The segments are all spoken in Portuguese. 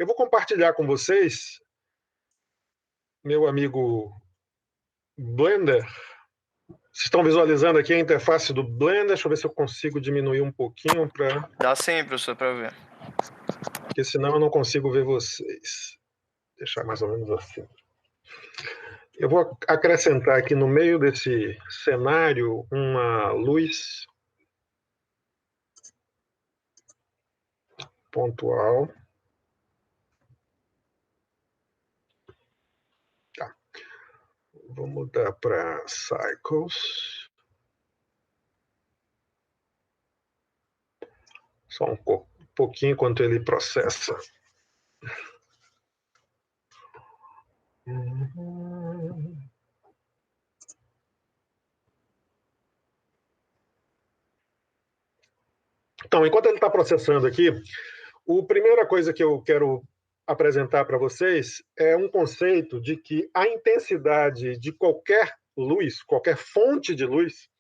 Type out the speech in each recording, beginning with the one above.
Eu vou compartilhar com vocês, meu amigo Blender. Vocês estão visualizando aqui a interface do Blender? Deixa eu ver se eu consigo diminuir um pouquinho para... Dá sim, professor, para ver. Porque senão eu não consigo ver vocês. Deixar mais ou menos assim. Eu vou acrescentar aqui no meio desse cenário uma luz pontual. Tá. Vou mudar para Cycles. Só um pouquinho enquanto ele processa. Então, enquanto ele está processando aqui, a primeira coisa que eu quero apresentar para vocês é um conceito de que a intensidade de qualquer luz, qualquer fonte de luz,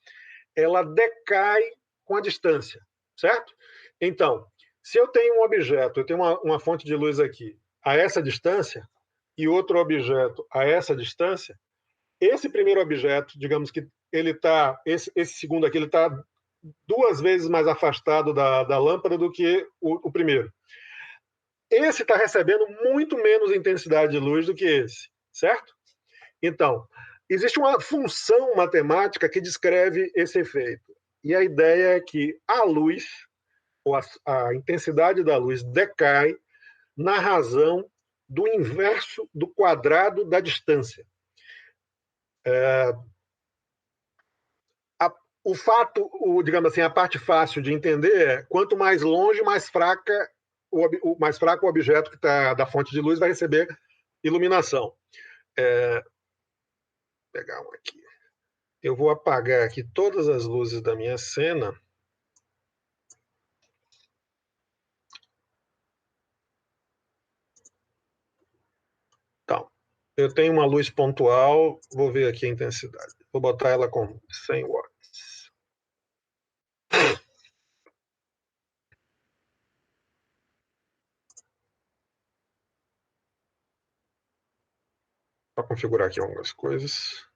ela decai com a distância, certo? Então, se eu tenho um objeto, eu tenho uma fonte de luz aqui a essa distância e outro objeto a essa distância, esse primeiro objeto, digamos que ele está, esse segundo aqui, ele está 2 vezes mais afastado da lâmpada do que o primeiro. Esse está recebendo muito menos intensidade de luz do que esse, certo? Então, existe uma função matemática que descreve esse efeito. E a ideia é que a luz, ou a intensidade da luz, decai na razão do inverso do quadrado da distância. O fato, digamos assim, a parte fácil de entender é quanto mais longe, mais fraco o objeto que está da fonte de luz vai receber iluminação. Vou pegar um aqui. Eu vou apagar aqui todas as luzes da minha cena. Então, eu tenho uma luz pontual, vou ver aqui a intensidade. Vou botar ela com 100 watts. Para configurar aqui algumas coisas.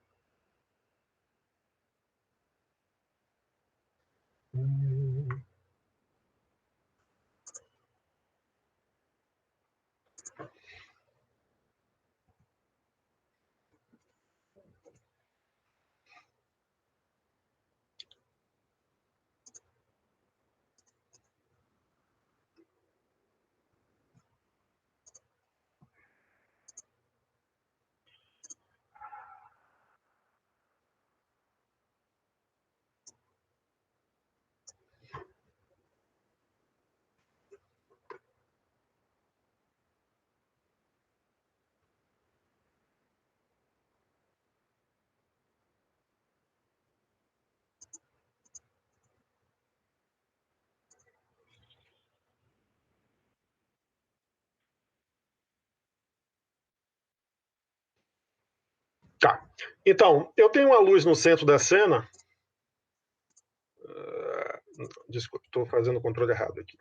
Tá. Então, eu tenho uma luz no centro da cena. Desculpa, estou fazendo o controle errado aqui.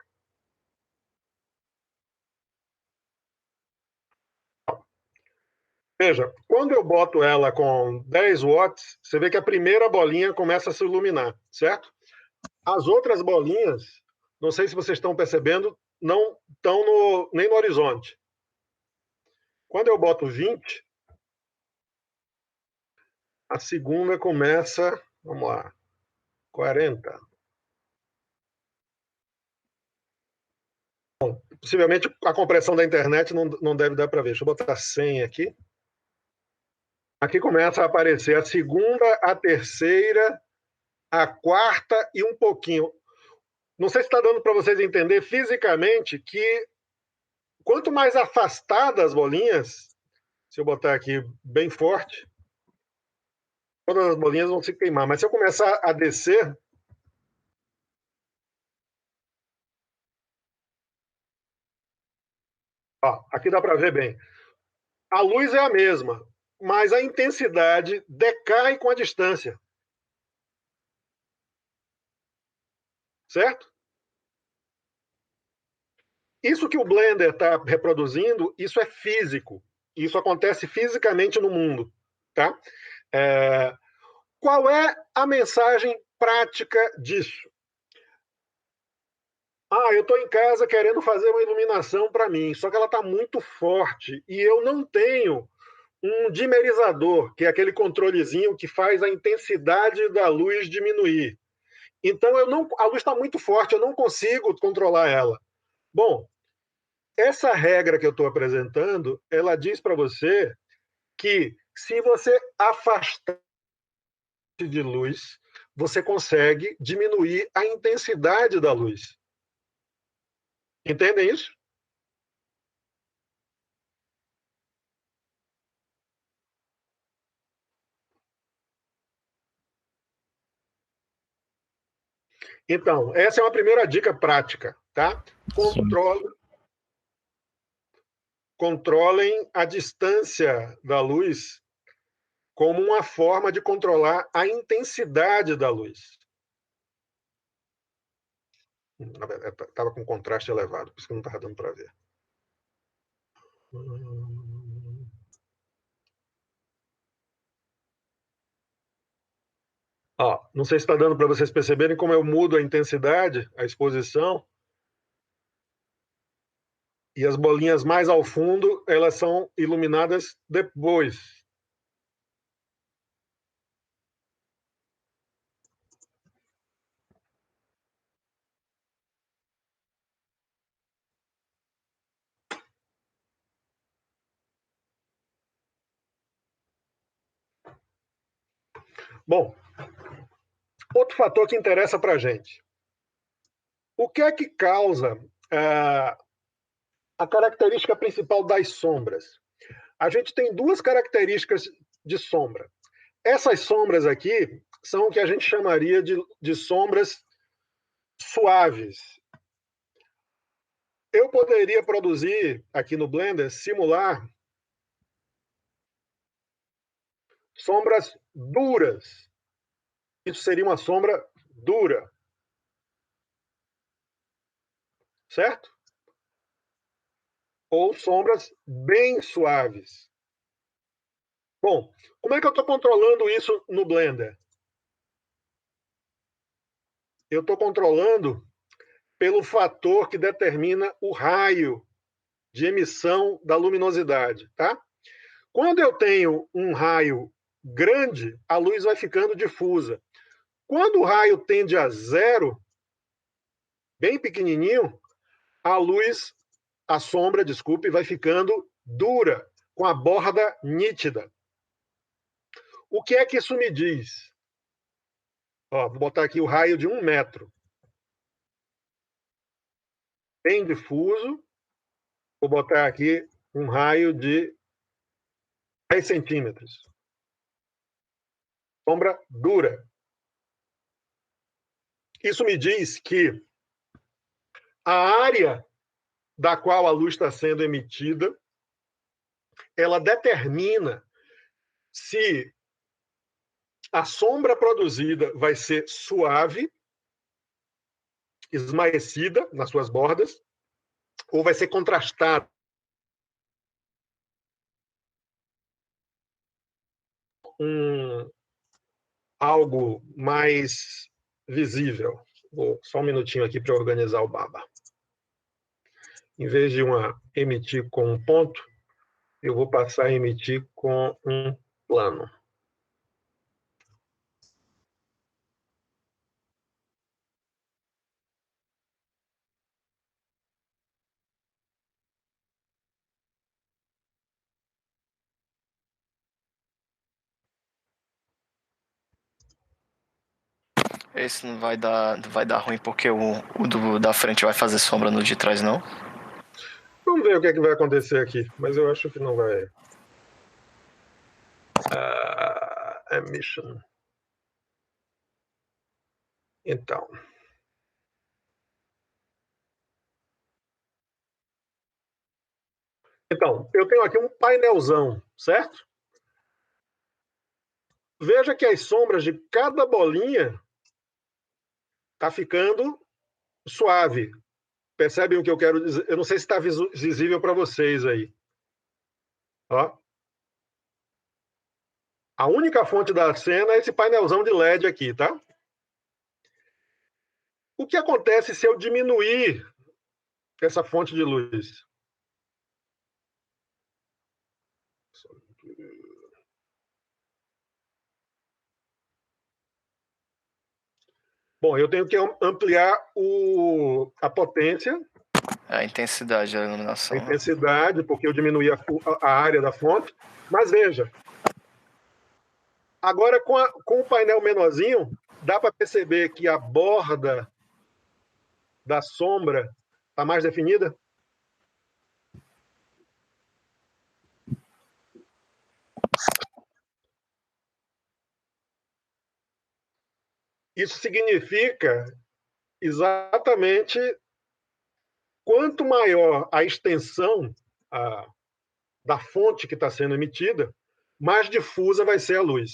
Veja, quando eu boto ela com 10 watts, você vê que a primeira bolinha começa a se iluminar, certo? As outras bolinhas, não sei se vocês estão percebendo, não estão nem no horizonte. Quando eu boto 20, a segunda começa, vamos lá, 40. Bom, possivelmente a compressão da internet não deve dar para ver. Deixa eu botar 100 aqui. Aqui começa a aparecer a segunda, a terceira, a quarta e um pouquinho. Não sei se está dando para vocês entender fisicamente que quanto mais afastadas as bolinhas, se eu botar aqui bem forte, todas as bolinhas vão se queimar. Mas se eu começar a descer, ó, aqui dá para ver bem. A luz é a mesma, mas a intensidade decai com a distância. Certo? Isso que o Blender está reproduzindo, isso é físico. Isso acontece fisicamente no mundo. Tá? Qual é a mensagem prática disso? Eu estou em casa querendo fazer uma iluminação para mim, só que ela está muito forte e eu não tenho um dimerizador, que é aquele controlezinho que faz a intensidade da luz diminuir. Então, a luz está muito forte, eu não consigo controlar ela. Bom, essa regra que eu estou apresentando, ela diz para você que se você afastar de luz, você consegue diminuir a intensidade da luz. Entendem isso? Então, essa é uma primeira dica prática, tá? Controlem a distância da luz como uma forma de controlar a intensidade da luz. Na verdade, estava com contraste elevado, por isso que não estava dando para ver. Não sei se está dando para vocês perceberem como eu mudo a intensidade, a exposição. E as bolinhas mais ao fundo, elas são iluminadas depois. Bom, outro fator que interessa para a gente. O que é que causa a característica principal das sombras? A gente tem duas características de sombra. Essas sombras aqui são o que a gente chamaria de sombras suaves. Eu poderia produzir aqui no Blender, simular sombras duras. Isso seria uma sombra dura. Certo? Ou sombras bem suaves. Bom, como é que eu estou controlando isso no Blender? Eu estou controlando pelo fator que determina o raio de emissão da luminosidade, tá? Quando eu tenho um raio grande, a luz vai ficando difusa. Quando o raio tende a zero, bem pequenininho, a sombra, desculpe, vai ficando dura, com a borda nítida. O que é que isso me diz? Vou botar aqui o raio de 1 metro. Bem difuso. Vou botar aqui um raio de 10 centímetros. Sombra dura. Isso me diz que a área da qual a luz está sendo emitida, ela determina se a sombra produzida vai ser suave, esmaecida nas suas bordas, ou vai ser contrastada. Algo mais visível. Só um minutinho aqui para organizar o baba. Em vez de emitir com um ponto, eu vou passar a emitir com um plano. Esse não vai dar ruim porque o da frente vai fazer sombra no de trás, não? Vamos ver o que é que vai acontecer aqui, mas eu acho que não vai. Emission. Então. Então, eu tenho aqui um painelzão, certo? Veja que as sombras de cada bolinha tá ficando suave. Percebem o que eu quero dizer? Eu não sei se está visível para vocês aí. Ó. A única fonte da cena é esse painelzão de LED aqui, tá? O que acontece se eu diminuir essa fonte de luz? Bom, eu tenho que ampliar a potência, A intensidade da a iluminação. intensidade, porque eu diminuí a área da fonte. Mas veja, agora com o painel menorzinho, dá para perceber que a borda da sombra está mais definida? Isso significa exatamente quanto maior a extensão da fonte que está sendo emitida, mais difusa vai ser a luz.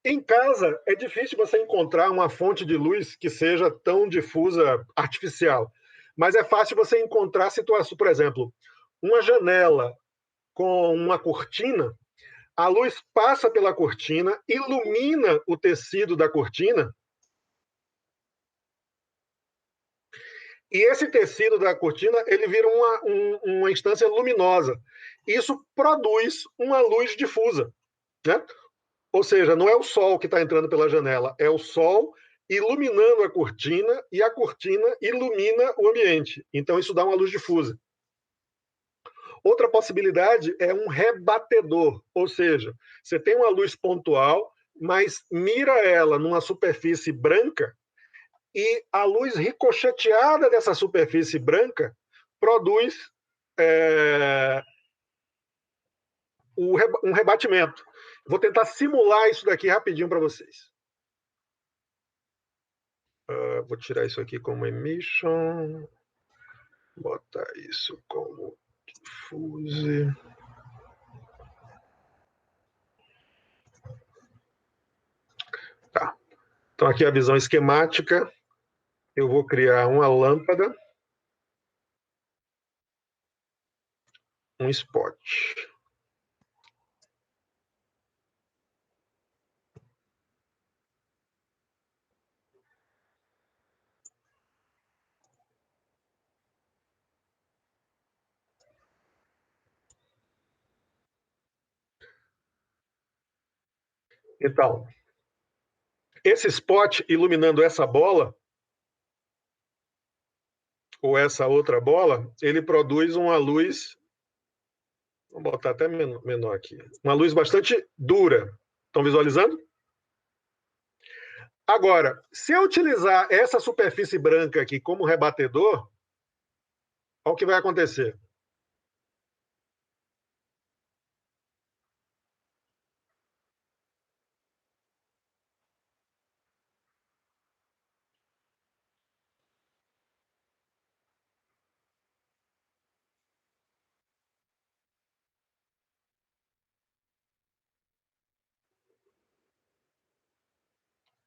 Em casa, é difícil você encontrar uma fonte de luz que seja tão difusa, artificial. Mas é fácil você encontrar situações, por exemplo, uma janela com uma cortina, a luz passa pela cortina, ilumina o tecido da cortina, e esse tecido da cortina ele vira uma instância luminosa. Isso produz uma luz difusa, né? Ou seja, não é o sol que está entrando pela janela, é o sol iluminando a cortina e a cortina ilumina o ambiente. Então, isso dá uma luz difusa. Outra possibilidade é um rebatedor, ou seja, você tem uma luz pontual, mas mira ela numa superfície branca e a luz ricocheteada dessa superfície branca produz um rebatimento. Vou tentar simular isso daqui rapidinho para vocês. Vou tirar isso aqui como emission, botar isso como diffuse. Tá. Então, aqui a visão esquemática. Eu vou criar uma lâmpada, um spot. Então, esse spot iluminando essa bola, ou essa outra bola, ele produz uma luz, vou botar até menor aqui, uma luz bastante dura. Estão visualizando? Agora, se eu utilizar essa superfície branca aqui como rebatedor, olha o que vai acontecer.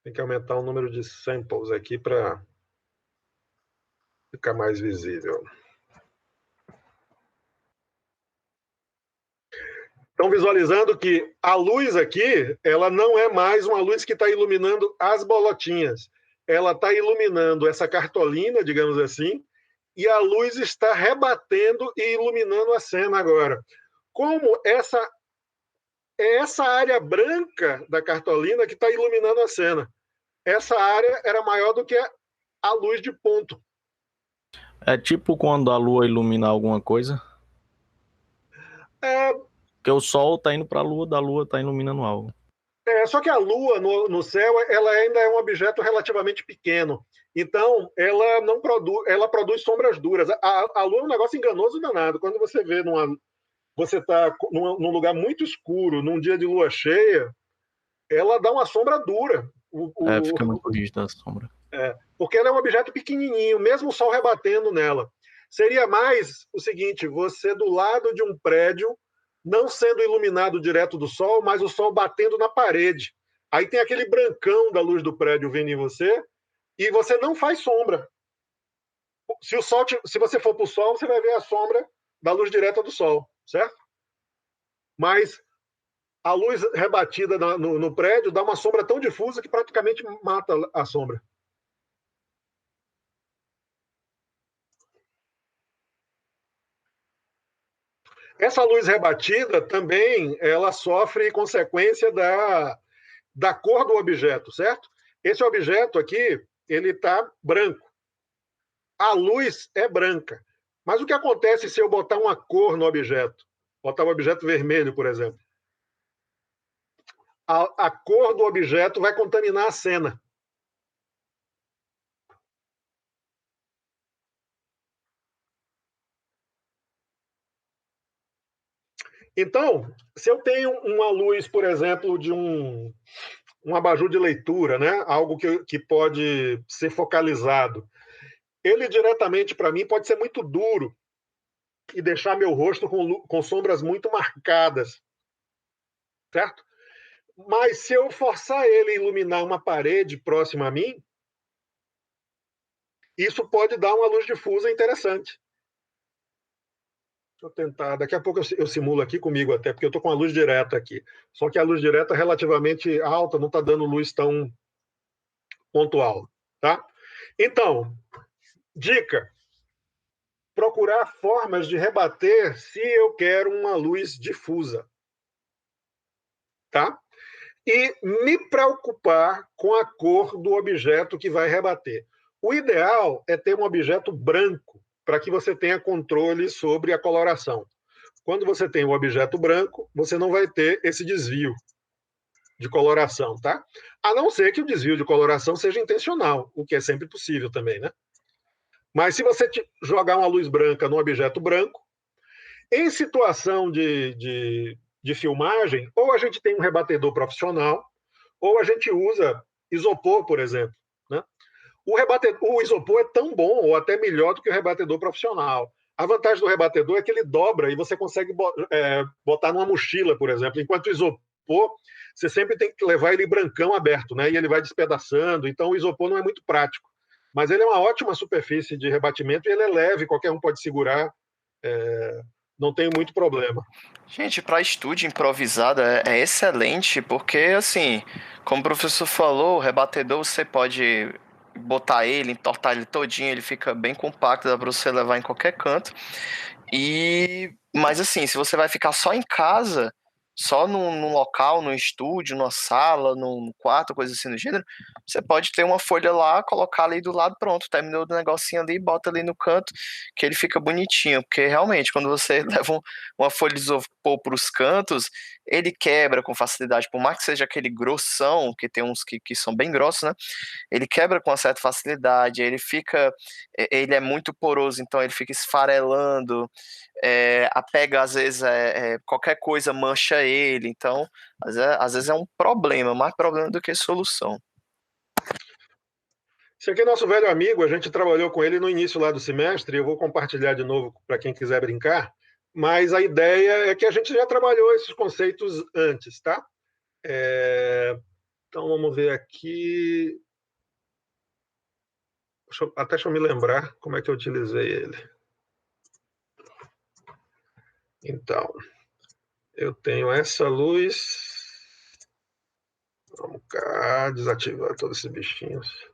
Tem que aumentar o número de samples aqui para ficar mais visível. Estão visualizando que a luz aqui, ela não é mais uma luz que está iluminando as bolotinhas. Ela está iluminando essa cartolina, digamos assim, e a luz está rebatendo e iluminando a cena agora. Como é essa área branca da cartolina que está iluminando a cena. Essa área era maior do que a luz de ponto. É tipo quando a lua ilumina alguma coisa? Porque o sol tá indo para a lua, da lua tá iluminando algo. Só que a lua no céu, ela ainda é um objeto relativamente pequeno. Então, ela não produz, ela produz sombras duras. A lua é um negócio enganoso danado. Quando você vê você está num lugar muito escuro, num dia de lua cheia, ela dá uma sombra dura. Fica muito rígida a sombra. Porque ela é um objeto pequenininho, mesmo o sol rebatendo nela. Seria mais o seguinte, você do lado de um prédio, não sendo iluminado direto do sol, mas o sol batendo na parede. Aí tem aquele brancão da luz do prédio vindo em você, e você não faz sombra. Se você for para o sol, você vai ver a sombra da luz direta do sol, certo? Mas a luz rebatida no prédio dá uma sombra tão difusa que praticamente mata a sombra. Essa luz rebatida também ela sofre consequência da cor do objeto, certo? Esse objeto aqui, ele está branco. A luz é branca. Mas o que acontece se eu botar uma cor no objeto? Botar um objeto vermelho, por exemplo. A cor do objeto vai contaminar a cena. Então, se eu tenho uma luz, por exemplo, de um abajur de leitura, né? Algo que pode ser focalizado, ele diretamente para mim pode ser muito duro e deixar meu rosto com sombras muito marcadas, certo? Mas se eu forçar ele a iluminar uma parede próxima a mim, isso pode dar uma luz difusa interessante. Deixa eu tentar. Daqui a pouco eu simulo aqui comigo até, porque eu estou com a luz direta aqui. Só que a luz direta é relativamente alta, não está dando luz tão pontual. Tá? Então, dica: procurar formas de rebater se eu quero uma luz difusa. Tá? E me preocupar com a cor do objeto que vai rebater. O ideal é ter um objeto branco, para que você tenha controle sobre a coloração. Quando você tem um objeto branco, você não vai ter esse desvio de coloração, tá? A não ser que o desvio de coloração seja intencional, o que é sempre possível também, né? Mas se você jogar uma luz branca no objeto branco, em situação de filmagem, ou a gente tem um rebatedor profissional, ou a gente usa isopor, por exemplo. Né? O isopor é tão bom, ou até melhor do que o rebatedor profissional. A vantagem do rebatedor é que ele dobra e você consegue botar numa mochila, por exemplo. Enquanto o isopor, você sempre tem que levar ele brancão aberto, né? E ele vai despedaçando. Então, o isopor não é muito prático. Mas ele é uma ótima superfície de rebatimento e ele é leve, qualquer um pode segurar. Não tem muito problema. Gente, para estúdio improvisado é excelente, porque assim, como o professor falou, o rebatedor você pode botar ele, entortar ele todinho, ele fica bem compacto, dá para você levar em qualquer canto. Mas assim, se você vai ficar só em casa, só num local, num estúdio, numa sala, num quarto, coisa assim do gênero, você pode ter uma folha lá, colocar ali do lado, pronto, terminou do negocinho ali, bota ali no canto, que ele fica bonitinho, porque realmente, quando você leva uma folha de isopor para os cantos, ele quebra com facilidade, por mais que seja aquele grossão, que tem uns que são bem grossos, né? Ele quebra com uma certa facilidade, ele é muito poroso, então ele fica esfarelando, a pega às vezes qualquer coisa mancha ele, então às vezes é um problema, mais problema do que solução. Esse aqui é nosso velho amigo, a gente trabalhou com ele no início lá do semestre, eu vou compartilhar de novo para quem quiser brincar, mas a ideia é que a gente já trabalhou esses conceitos antes, tá? Então vamos ver aqui. Deixa eu me lembrar como é que eu utilizei ele. Então, eu tenho essa luz. Vamos cá, desativar todos esses bichinhos.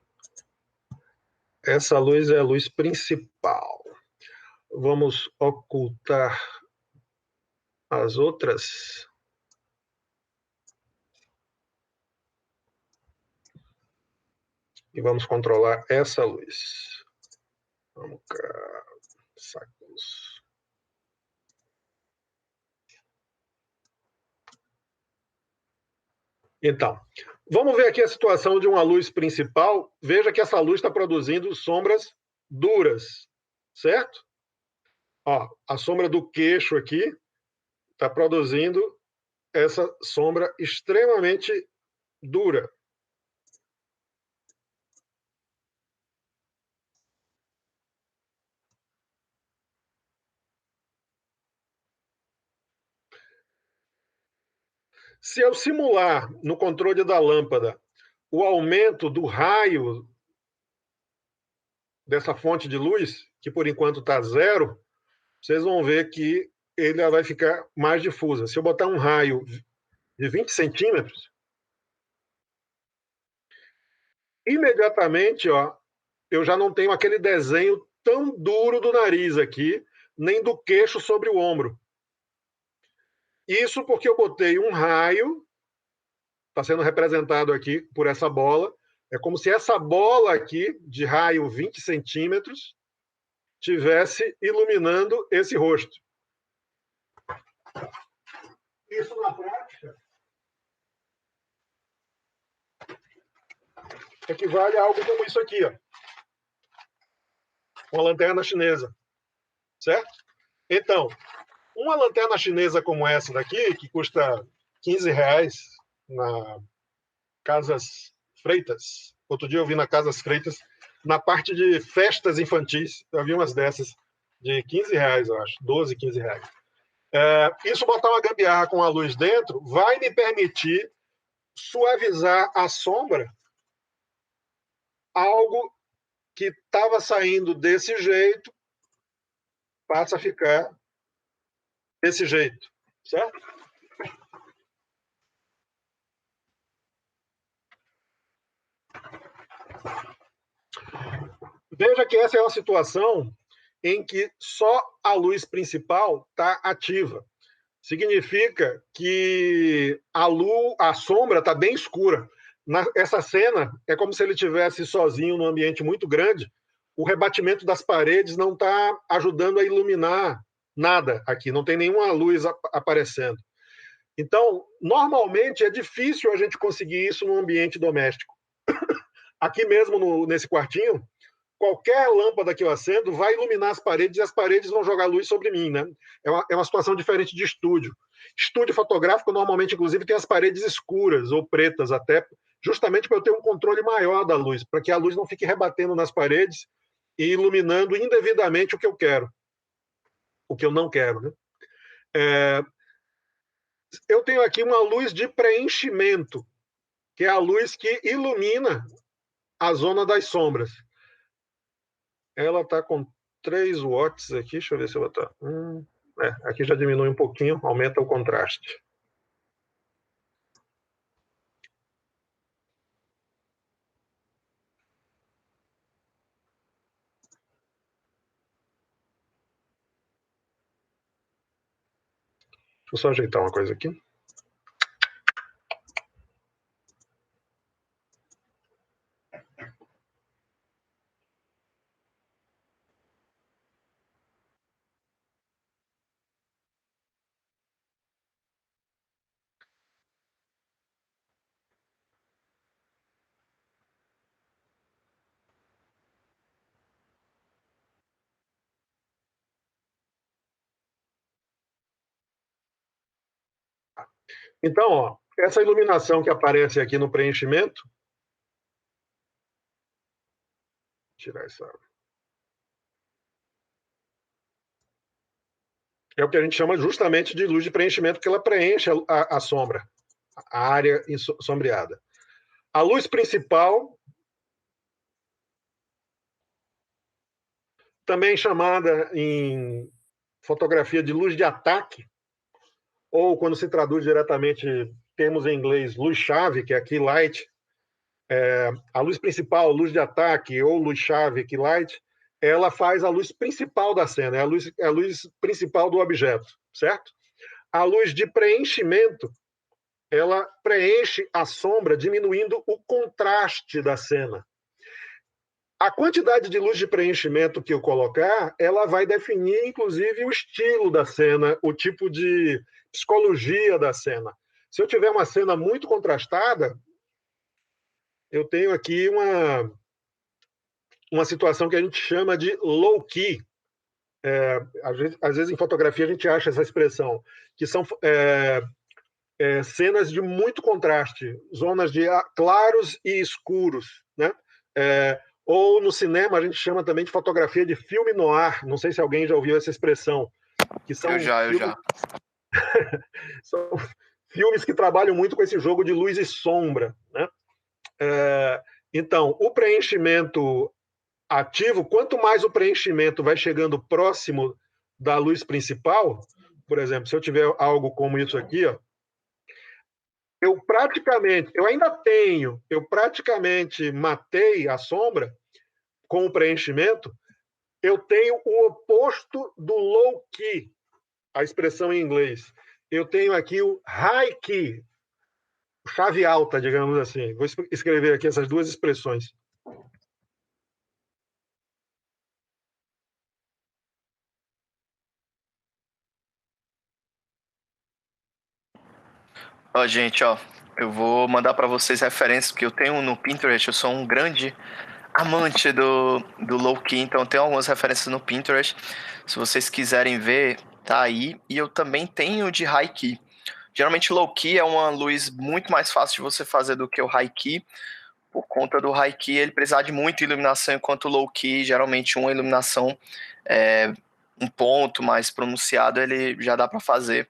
Essa luz é a luz principal. Vamos ocultar as outras. E vamos controlar essa luz. Vamos cá, sacos. Então, vamos ver aqui a situação de uma luz principal. Veja que essa luz está produzindo sombras duras, certo? Ó, a sombra do queixo aqui está produzindo essa sombra extremamente dura. Se eu simular no controle da lâmpada o aumento do raio dessa fonte de luz, que por enquanto está zero, vocês vão ver que ele vai ficar mais difusa. Se eu botar um raio de 20 centímetros, imediatamente, ó, eu já não tenho aquele desenho tão duro do nariz aqui, nem do queixo sobre o ombro. Isso porque eu botei um raio, está sendo representado aqui por essa bola. É como se essa bola aqui, de raio 20 centímetros, tivesse iluminando esse rosto. Isso, na prática, equivale a algo como isso aqui, ó. Uma lanterna chinesa, certo? Então, uma lanterna chinesa como essa daqui, que custa R$15 na Casas Freitas. Outro dia eu vi na Casas Freitas, na parte de festas infantis, eu vi umas dessas de R$15, eu acho, 12, R$15. Isso botar uma gambiarra com a luz dentro vai me permitir suavizar a sombra, algo que estava saindo desse jeito passa a ficar desse jeito, certo? Veja que essa é uma situação em que só a luz principal está ativa. Significa que a sombra está bem escura. Essa cena é como se ele estivesse sozinho num ambiente muito grande. O rebatimento das paredes não está ajudando a iluminar nada aqui, não tem nenhuma luz aparecendo. Então, normalmente é difícil a gente conseguir isso num ambiente doméstico. Aqui mesmo nesse quartinho, qualquer lâmpada que eu acendo vai iluminar as paredes e as paredes vão jogar luz sobre mim, né? É uma situação diferente de estúdio. Estúdio fotográfico, normalmente, inclusive, tem as paredes escuras ou pretas até, justamente para eu ter um controle maior da luz, para que a luz não fique rebatendo nas paredes e iluminando indevidamente o que eu quero, o que eu não quero, né? Eu tenho aqui uma luz de preenchimento, que é a luz que ilumina a zona das sombras. Ela está com 3 watts aqui, deixa eu ver se eu vou botar. Aqui já diminui um pouquinho, aumenta o contraste. Deixa eu só ajeitar uma coisa aqui. Então, ó, essa iluminação que aparece aqui no preenchimento, tirar essa, é o que a gente chama justamente de luz de preenchimento, que ela preenche a sombra, a área sombreada. A luz principal, também chamada em fotografia de luz de ataque, ou quando se traduz diretamente termos em inglês, luz-chave, que é key light, a luz principal, luz de ataque, ou luz-chave, key light, ela faz a luz principal da cena, é a luz principal do objeto, certo? A luz de preenchimento, ela preenche a sombra, diminuindo o contraste da cena. A quantidade de luz de preenchimento que eu colocar, ela vai definir, inclusive, o estilo da cena, o tipo de psicologia da cena. Se eu tiver uma cena muito contrastada, eu tenho aqui uma situação que a gente chama de low key. Às vezes em fotografia a gente acha essa expressão, que são cenas de muito contraste, zonas de claros e escuros, né? Ou no cinema a gente chama também de fotografia de filme noir. Não sei se alguém já ouviu essa expressão. Que são eu já. São filmes que trabalham muito com esse jogo de luz e sombra, né? Então, o preenchimento ativo, quanto mais o preenchimento vai chegando próximo da luz principal, por exemplo, se eu tiver algo como isso aqui, ó, eu praticamente matei a sombra com o preenchimento, eu tenho o oposto do low key, a expressão em inglês. Eu tenho aqui o high key, chave alta, digamos assim. Vou escrever aqui essas duas expressões. Ó, gente, ó, eu vou mandar para vocês referências, porque eu tenho no Pinterest, eu sou um grande amante do low-key, então tem algumas referências no Pinterest. Se vocês quiserem ver, tá aí. E eu também tenho de high-key. Geralmente low-key é uma luz muito mais fácil de você fazer do que o high-key, por conta do high-key ele precisar de muita iluminação, enquanto o low-key, geralmente uma iluminação, um ponto mais pronunciado, ele já dá para fazer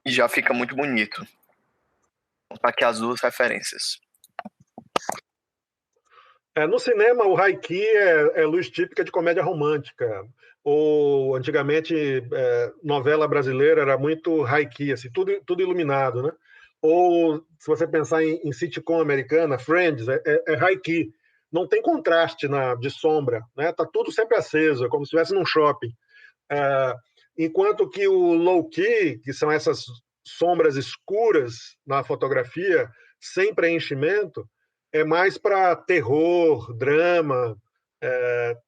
e já fica muito bonito. Tá aqui as duas referências. No cinema, o high-key é luz típica de comédia romântica. Ou, antigamente, novela brasileira era muito high-key, assim, tudo iluminado, né? Ou, se você pensar em sitcom americana, Friends, é high-key. Não tem contraste de sombra, né? Tá tudo sempre aceso, é como se estivesse num shopping. Enquanto que o low-key, que são essas sombras escuras na fotografia, sem preenchimento, é mais para terror, drama,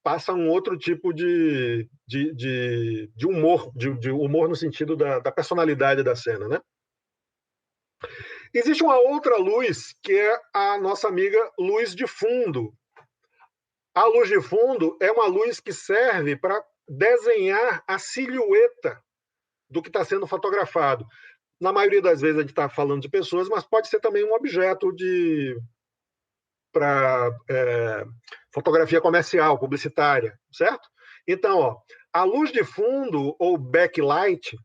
passa um outro tipo de humor, de humor no sentido da personalidade da cena, né? Existe uma outra luz, que é a nossa amiga luz de fundo. A luz de fundo é uma luz que serve para desenhar a silhueta do que está sendo fotografado. Na maioria das vezes a gente está falando de pessoas, mas pode ser também um objeto para fotografia comercial, publicitária, certo? Então, ó, a luz de fundo, ou backlight,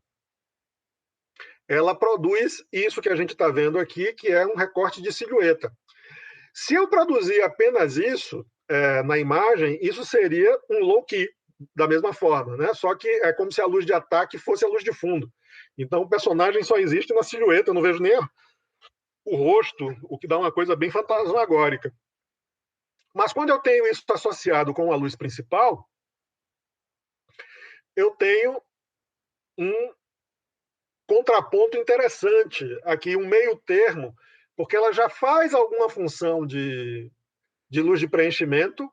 ela produz isso que a gente está vendo aqui, que é um recorte de silhueta. Se eu produzir apenas isso na imagem, isso seria um low-key, da mesma forma, né? Só que é como se a luz de ataque fosse a luz de fundo. Então, o personagem só existe na silhueta, eu não vejo nem o rosto, o que dá uma coisa bem fantasmagórica. Mas quando eu tenho isso associado com a luz principal, eu tenho um contraponto interessante aqui, um meio termo, porque ela já faz alguma função de luz de preenchimento,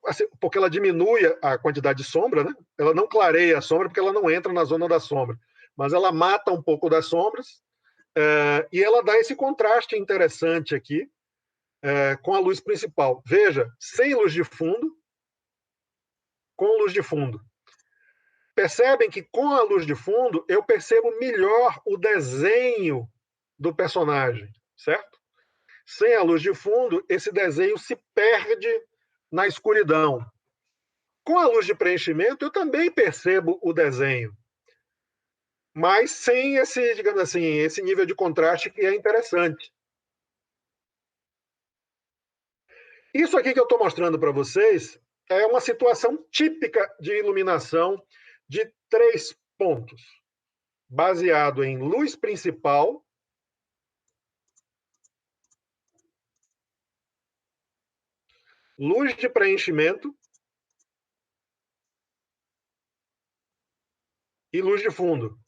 assim, porque ela diminui a quantidade de sombra, né? Ela não clareia a sombra porque ela não entra na zona da sombra, mas ela mata um pouco das sombras, e ela dá esse contraste interessante aqui com a luz principal. Veja, sem luz de fundo, com luz de fundo. Percebem que com a luz de fundo eu percebo melhor o desenho do personagem, certo? Sem a luz de fundo, esse desenho se perde na escuridão. Com a luz de preenchimento, eu também percebo o desenho, mas sem esse, digamos assim, esse nível de contraste que é interessante. Isso aqui que eu estou mostrando para vocês é uma situação típica de iluminação de 3 pontos, baseado em luz principal, luz de preenchimento e luz de fundo.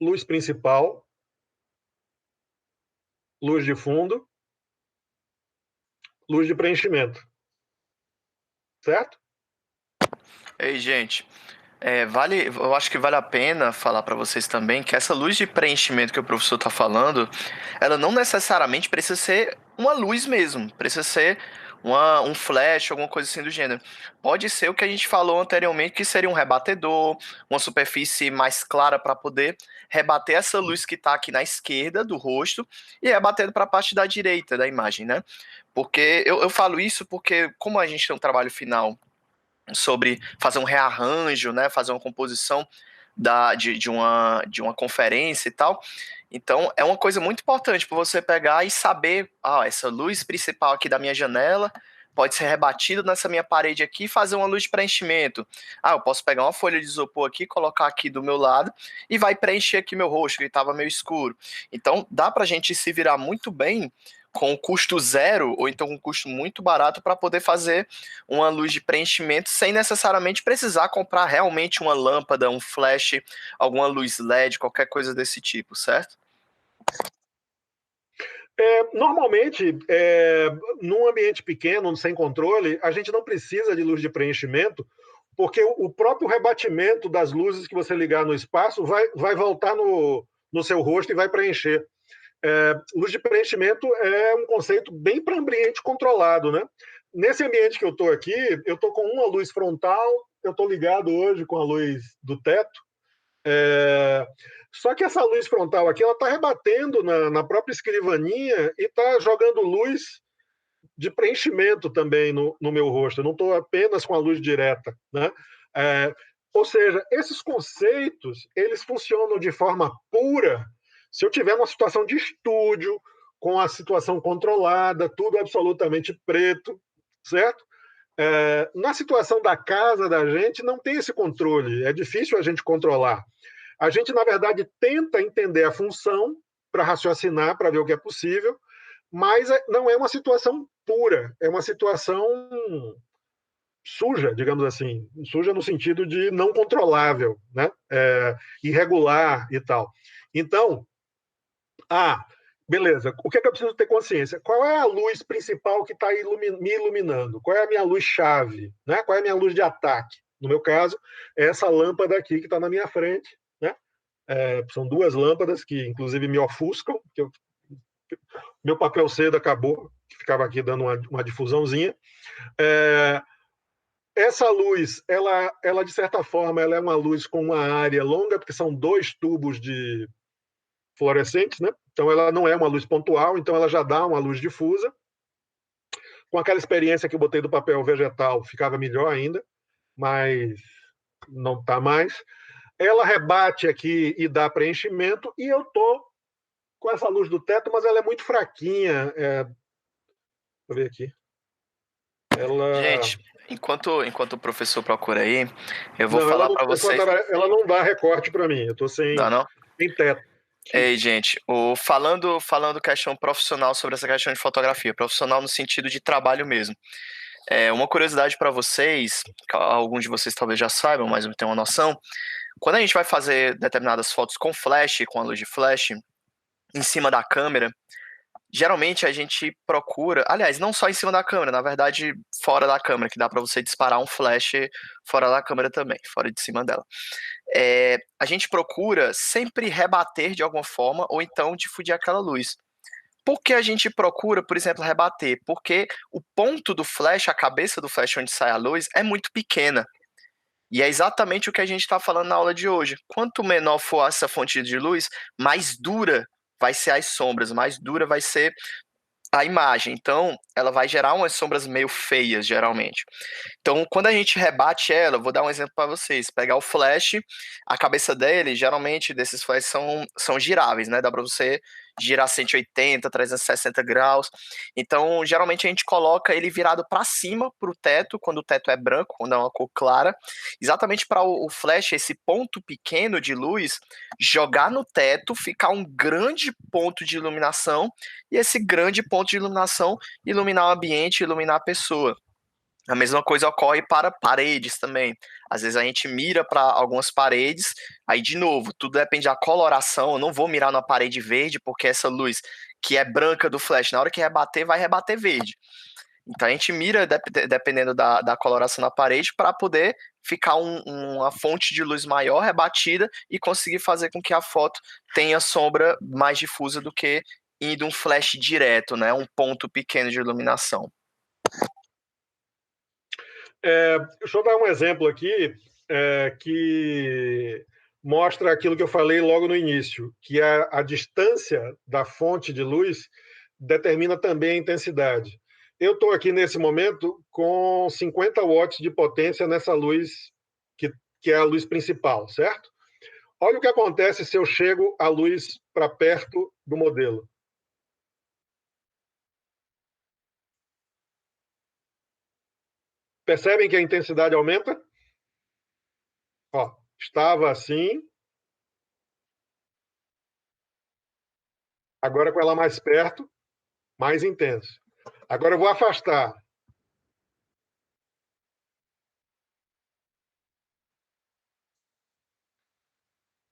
Luz principal, luz de fundo, luz de preenchimento. Certo? Ei, gente, eu acho que vale a pena falar para vocês também que essa luz de preenchimento que o professor está falando, ela não necessariamente precisa ser uma luz mesmo, precisa ser um flash, alguma coisa assim do gênero. Pode ser o que a gente falou anteriormente, que seria um rebatedor, uma superfície mais clara para poder rebater essa luz que está aqui na esquerda do rosto e rebatendo para a parte da direita da imagem, né? Porque eu falo isso porque, como a gente tem um trabalho final sobre fazer um rearranjo, né, fazer uma composição de uma conferência e tal. Então, é uma coisa muito importante para você pegar e saber, essa luz principal aqui da minha janela pode ser rebatida nessa minha parede aqui e fazer uma luz de preenchimento. Eu posso pegar uma folha de isopor aqui, colocar aqui do meu lado e vai preencher aqui meu rosto, que estava meio escuro. Então, dá para a gente se virar muito bem com custo zero ou então com custo muito barato para poder fazer uma luz de preenchimento sem necessariamente precisar comprar realmente uma lâmpada, um flash, alguma luz LED, qualquer coisa desse tipo, certo? Normalmente, num ambiente pequeno, sem controle, a gente não precisa de luz de preenchimento, porque o próprio rebatimento das luzes que você ligar no espaço vai voltar no seu rosto e vai preencher. Luz de preenchimento é um conceito bem para ambiente controlado, né? Nesse ambiente que eu estou aqui, eu estou com uma luz frontal, eu estou ligado hoje com a luz do teto. Só que essa luz frontal aqui, ela está rebatendo na própria escrivaninha e está jogando luz de preenchimento também no meu rosto. Eu não estou apenas com a luz direta, né? Ou seja, esses conceitos, eles funcionam de forma pura se eu tiver uma situação de estúdio, com a situação controlada, tudo absolutamente preto, certo? Na situação da casa da gente, não tem esse controle, é difícil a gente controlar. A gente, na verdade, tenta entender a função para raciocinar, para ver o que é possível, mas não é uma situação pura, é uma situação suja, digamos assim, suja no sentido de não controlável, né? Irregular e tal. Então, beleza, o que é que eu preciso ter consciência? Qual é a luz principal que está me iluminando? Qual é a minha luz-chave? Né? Qual é a minha luz de ataque? No meu caso, é essa lâmpada aqui que está na minha frente, né? São duas lâmpadas que, inclusive, me ofuscam, meu papel cedo acabou, que ficava aqui dando uma difusãozinha. Essa luz, ela, de certa forma, ela é uma luz com uma área longa, porque são dois tubos de fluorescentes, né? Então, ela não é uma luz pontual, então ela já dá uma luz difusa. Com aquela experiência que eu botei do papel vegetal, ficava melhor ainda, mas não está mais. Ela rebate aqui e dá preenchimento, e eu estou com essa luz do teto, mas ela é muito fraquinha. Deixa eu ver aqui. Gente, enquanto o professor procura aí, eu vou Não, falar para vocês. ela não dá recorte para mim. Eu estou Dá não? sem teto. Ei, gente, falando questão profissional sobre essa questão de fotografia, profissional no sentido de trabalho mesmo. Uma curiosidade para vocês, alguns de vocês talvez já saibam, mas não tenham uma noção. Quando a gente vai fazer determinadas fotos com flash, com a luz de flash, em cima da câmera, geralmente a gente procura, aliás, não só em cima da câmera, na verdade, fora da câmera, que dá para você disparar um flash fora da câmera também, fora de cima dela. A gente procura sempre rebater de alguma forma ou então difundir aquela luz. Por que a gente procura, por exemplo, rebater? Porque o ponto do flash, a cabeça do flash onde sai a luz, é muito pequena. E é exatamente o que a gente está falando na aula de hoje. Quanto menor for essa fonte de luz, mais dura vai ser as sombras, mais dura vai ser a imagem. Então, ela vai gerar umas sombras meio feias, geralmente. Então, quando a gente rebate ela, vou dar um exemplo para vocês. Pegar o flash, a cabeça dele, geralmente, desses flashes são giráveis, né? Dá para você girar 180, 360 graus. Então, geralmente, a gente coloca ele virado para cima, para o teto, quando o teto é branco, quando é uma cor clara. Exatamente para o flash, esse ponto pequeno de luz, jogar no teto, ficar um grande ponto de iluminação, e esse grande ponto de iluminação iluminar o ambiente, iluminar a pessoa. A mesma coisa ocorre para paredes também. Às vezes a gente mira para algumas paredes, aí de novo, tudo depende da coloração. Eu não vou mirar na parede verde, porque essa luz que é branca do flash, na hora que rebater, vai rebater verde. Então a gente mira dependendo da coloração na parede para poder ficar uma fonte de luz maior rebatida e conseguir fazer com que a foto tenha sombra mais difusa do que indo um flash direto, né? Um ponto pequeno de iluminação. Deixa eu dar um exemplo aqui que mostra aquilo que eu falei logo no início, que a distância da fonte de luz determina também a intensidade. Eu estou aqui nesse momento com 50 watts de potência nessa luz que é a luz principal, certo? Olha o que acontece se eu chego a luz para perto do modelo. Percebem que a intensidade aumenta? Ó, estava assim, agora com ela mais perto, mais intenso. Agora eu vou afastar.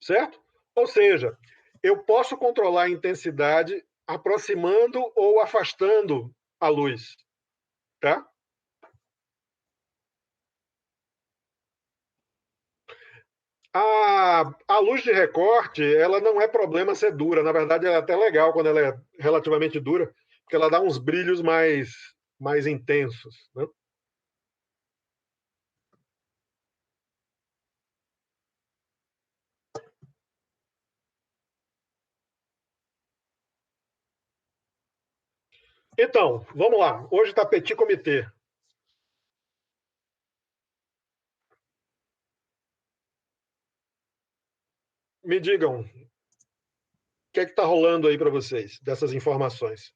Certo? Ou seja, eu posso controlar a intensidade aproximando ou afastando a luz, tá? A luz de recorte, ela não é problema ser dura. Na verdade, ela é até legal quando ela é relativamente dura, porque ela dá uns brilhos mais intensos, né? Então, vamos lá. Hoje está petit comité. Me digam, o que é que está rolando aí para vocês, dessas informações?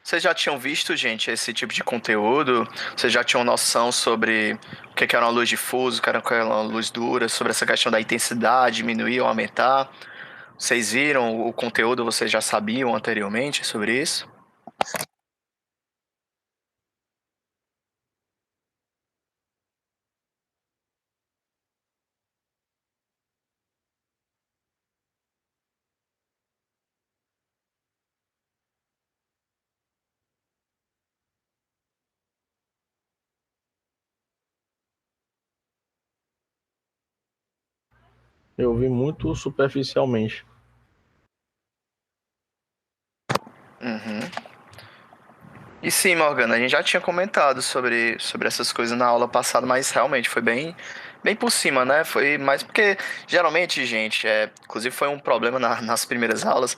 Vocês já tinham visto, gente, esse tipo de conteúdo? Vocês já tinham noção sobre o que era uma luz difusa, o que era uma luz dura, sobre essa questão da intensidade, diminuir ou aumentar? Vocês viram o conteúdo, vocês já sabiam anteriormente sobre isso? Eu vi muito superficialmente. Uhum. E sim, Morgana, a gente já tinha comentado sobre essas coisas na aula passada, mas realmente foi bem por cima, né? Foi mais porque, geralmente, gente, inclusive foi um problema nas primeiras aulas,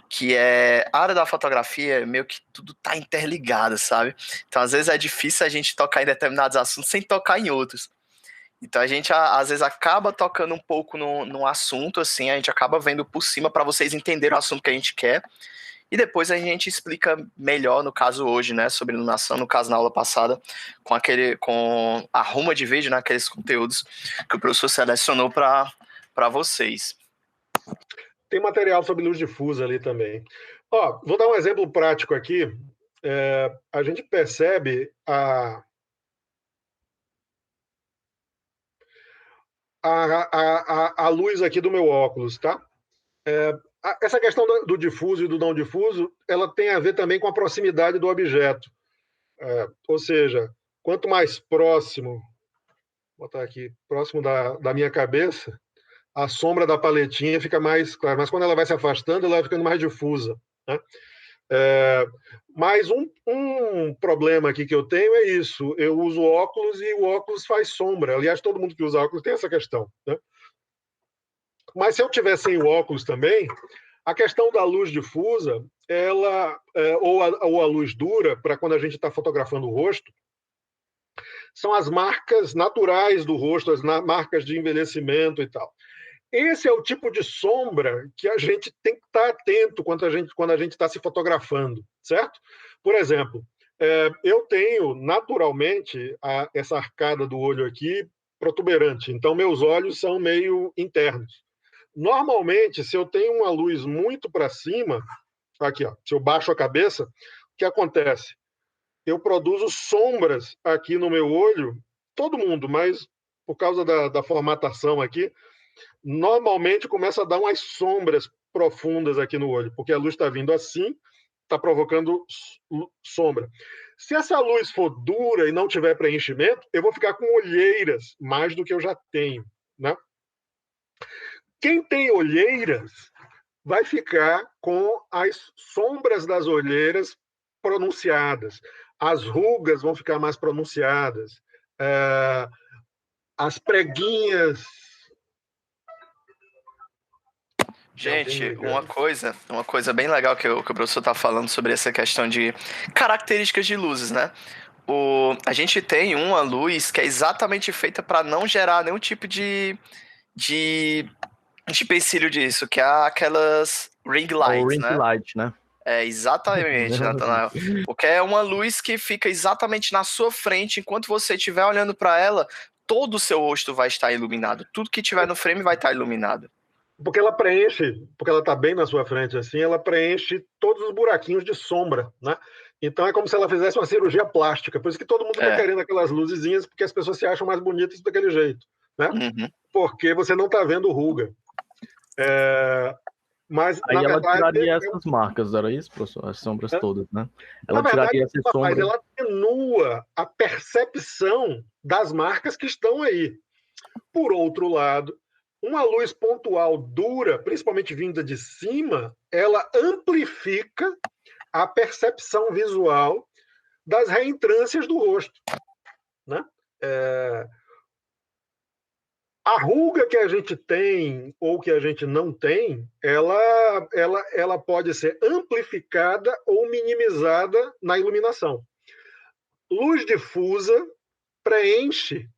que é a área da fotografia, meio que tudo tá interligado, sabe? Então, às vezes é difícil a gente tocar em determinados assuntos sem tocar em outros. Então, a gente, às vezes, acaba tocando um pouco no assunto, assim, a gente acaba vendo por cima para vocês entenderem o assunto que a gente quer, e depois a gente explica melhor, no caso hoje, né, sobre iluminação, no caso na aula passada, com a ruma de vídeo, né, aqueles conteúdos que o professor selecionou para vocês. Tem material sobre luz difusa ali também. Ó, vou dar um exemplo prático aqui. A gente percebe a luz aqui do meu óculos, tá? Essa questão do difuso e do não difuso, ela tem a ver também com a proximidade do objeto. Ou seja, quanto mais próximo, vou botar aqui, próximo da minha cabeça, a sombra da paletinha fica mais clara. Mas quando ela vai se afastando, ela vai ficando mais difusa, né? Mas um problema aqui que eu tenho é isso. Eu uso óculos e o óculos faz sombra. Aliás, todo mundo que usa óculos tem essa questão, né? Mas se eu tiver sem o óculos também, a questão da luz difusa, ou a luz dura, para quando a gente está fotografando o rosto, são as marcas naturais do rosto, as marcas de envelhecimento e tal. Esse é o tipo de sombra que a gente tem que estar atento quando a gente está se fotografando, certo? Por exemplo, eu tenho naturalmente essa arcada do olho aqui protuberante, então meus olhos são meio internos. Normalmente, se eu tenho uma luz muito para cima, aqui, ó, se eu baixo a cabeça, o que acontece? Eu produzo sombras aqui no meu olho, todo mundo, mas por causa da formatação aqui, normalmente começa a dar umas sombras profundas aqui no olho, porque a luz está vindo assim, está provocando sombra. Se essa luz for dura e não tiver preenchimento, eu vou ficar com olheiras mais do que eu já tenho, né? Quem tem olheiras vai ficar com as sombras das olheiras pronunciadas, as rugas vão ficar mais pronunciadas, as preguinhas. Gente, uma coisa bem legal que o professor tá falando sobre essa questão de características de luzes, né? A gente tem uma luz que é exatamente feita para não gerar nenhum tipo de empecilho disso, que é aquelas ring O lights, ring né? light, né? É, exatamente, Natanael. Porque é uma luz que fica exatamente na sua frente, enquanto você estiver olhando para ela, todo o seu rosto vai estar iluminado. Tudo que tiver no frame vai estar iluminado. Porque ela preenche, porque ela está bem na sua frente assim, ela preenche todos os buraquinhos de sombra, né? Então é como se ela fizesse uma cirurgia plástica. Por isso que todo mundo fica querendo aquelas luzezinhas, porque as pessoas se acham mais bonitas daquele jeito, né? Uhum. Porque você não está vendo ruga. Mas, Aí na ela verdade, tiraria essas marcas, era isso, professor? As sombras todas, né? Ela na verdade, tiraria essas rapaz, sombras. ela atenua a percepção das marcas que estão aí. Por outro lado, uma luz pontual dura, principalmente vinda de cima, ela amplifica a percepção visual das reentrâncias do rosto, né? A ruga que a gente tem ou que a gente não tem, ela pode ser amplificada ou minimizada na iluminação. Luz difusa preenche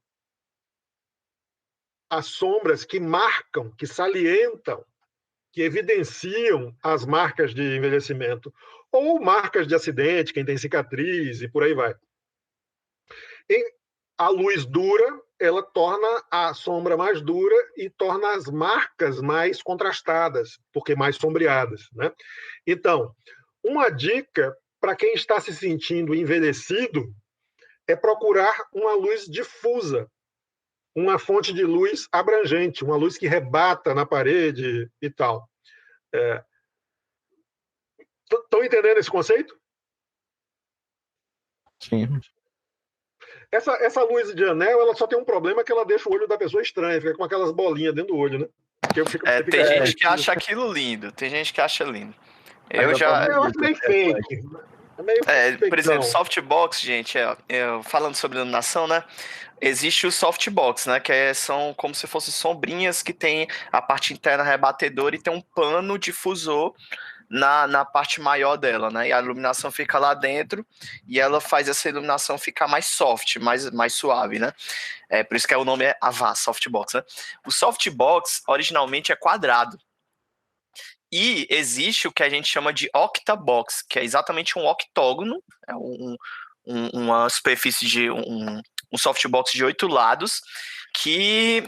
as sombras que marcam, que salientam, que evidenciam as marcas de envelhecimento ou marcas de acidente, quem tem cicatriz e por aí vai. E a luz dura, ela torna a sombra mais dura e torna as marcas mais contrastadas, porque mais sombreadas, né? Então, uma dica para quem está se sentindo envelhecido é procurar uma luz difusa, uma fonte de luz abrangente, uma luz que rebata na parede e tal. Estão entendendo esse conceito? Sim. Essa luz de anel, ela só tem um problema, que ela deixa o olho da pessoa estranho, fica com aquelas bolinhas dentro do olho, né? Tem gente que acha aquilo lindo, tem gente que acha lindo. Eu acho meio fake. Por exemplo, softbox, gente, falando sobre iluminação, né? Existe o softbox, né? Que são como se fossem sombrinhas que tem a parte interna rebatedora e tem um pano difusor na parte maior dela, né? E a iluminação fica lá dentro e ela faz essa iluminação ficar mais soft, mais suave, né? Por isso que o nome é Avast, softbox, né? O softbox originalmente é quadrado. E existe o que a gente chama de octabox, que é exatamente um octógono, é uma superfície de um softbox de 8 lados, que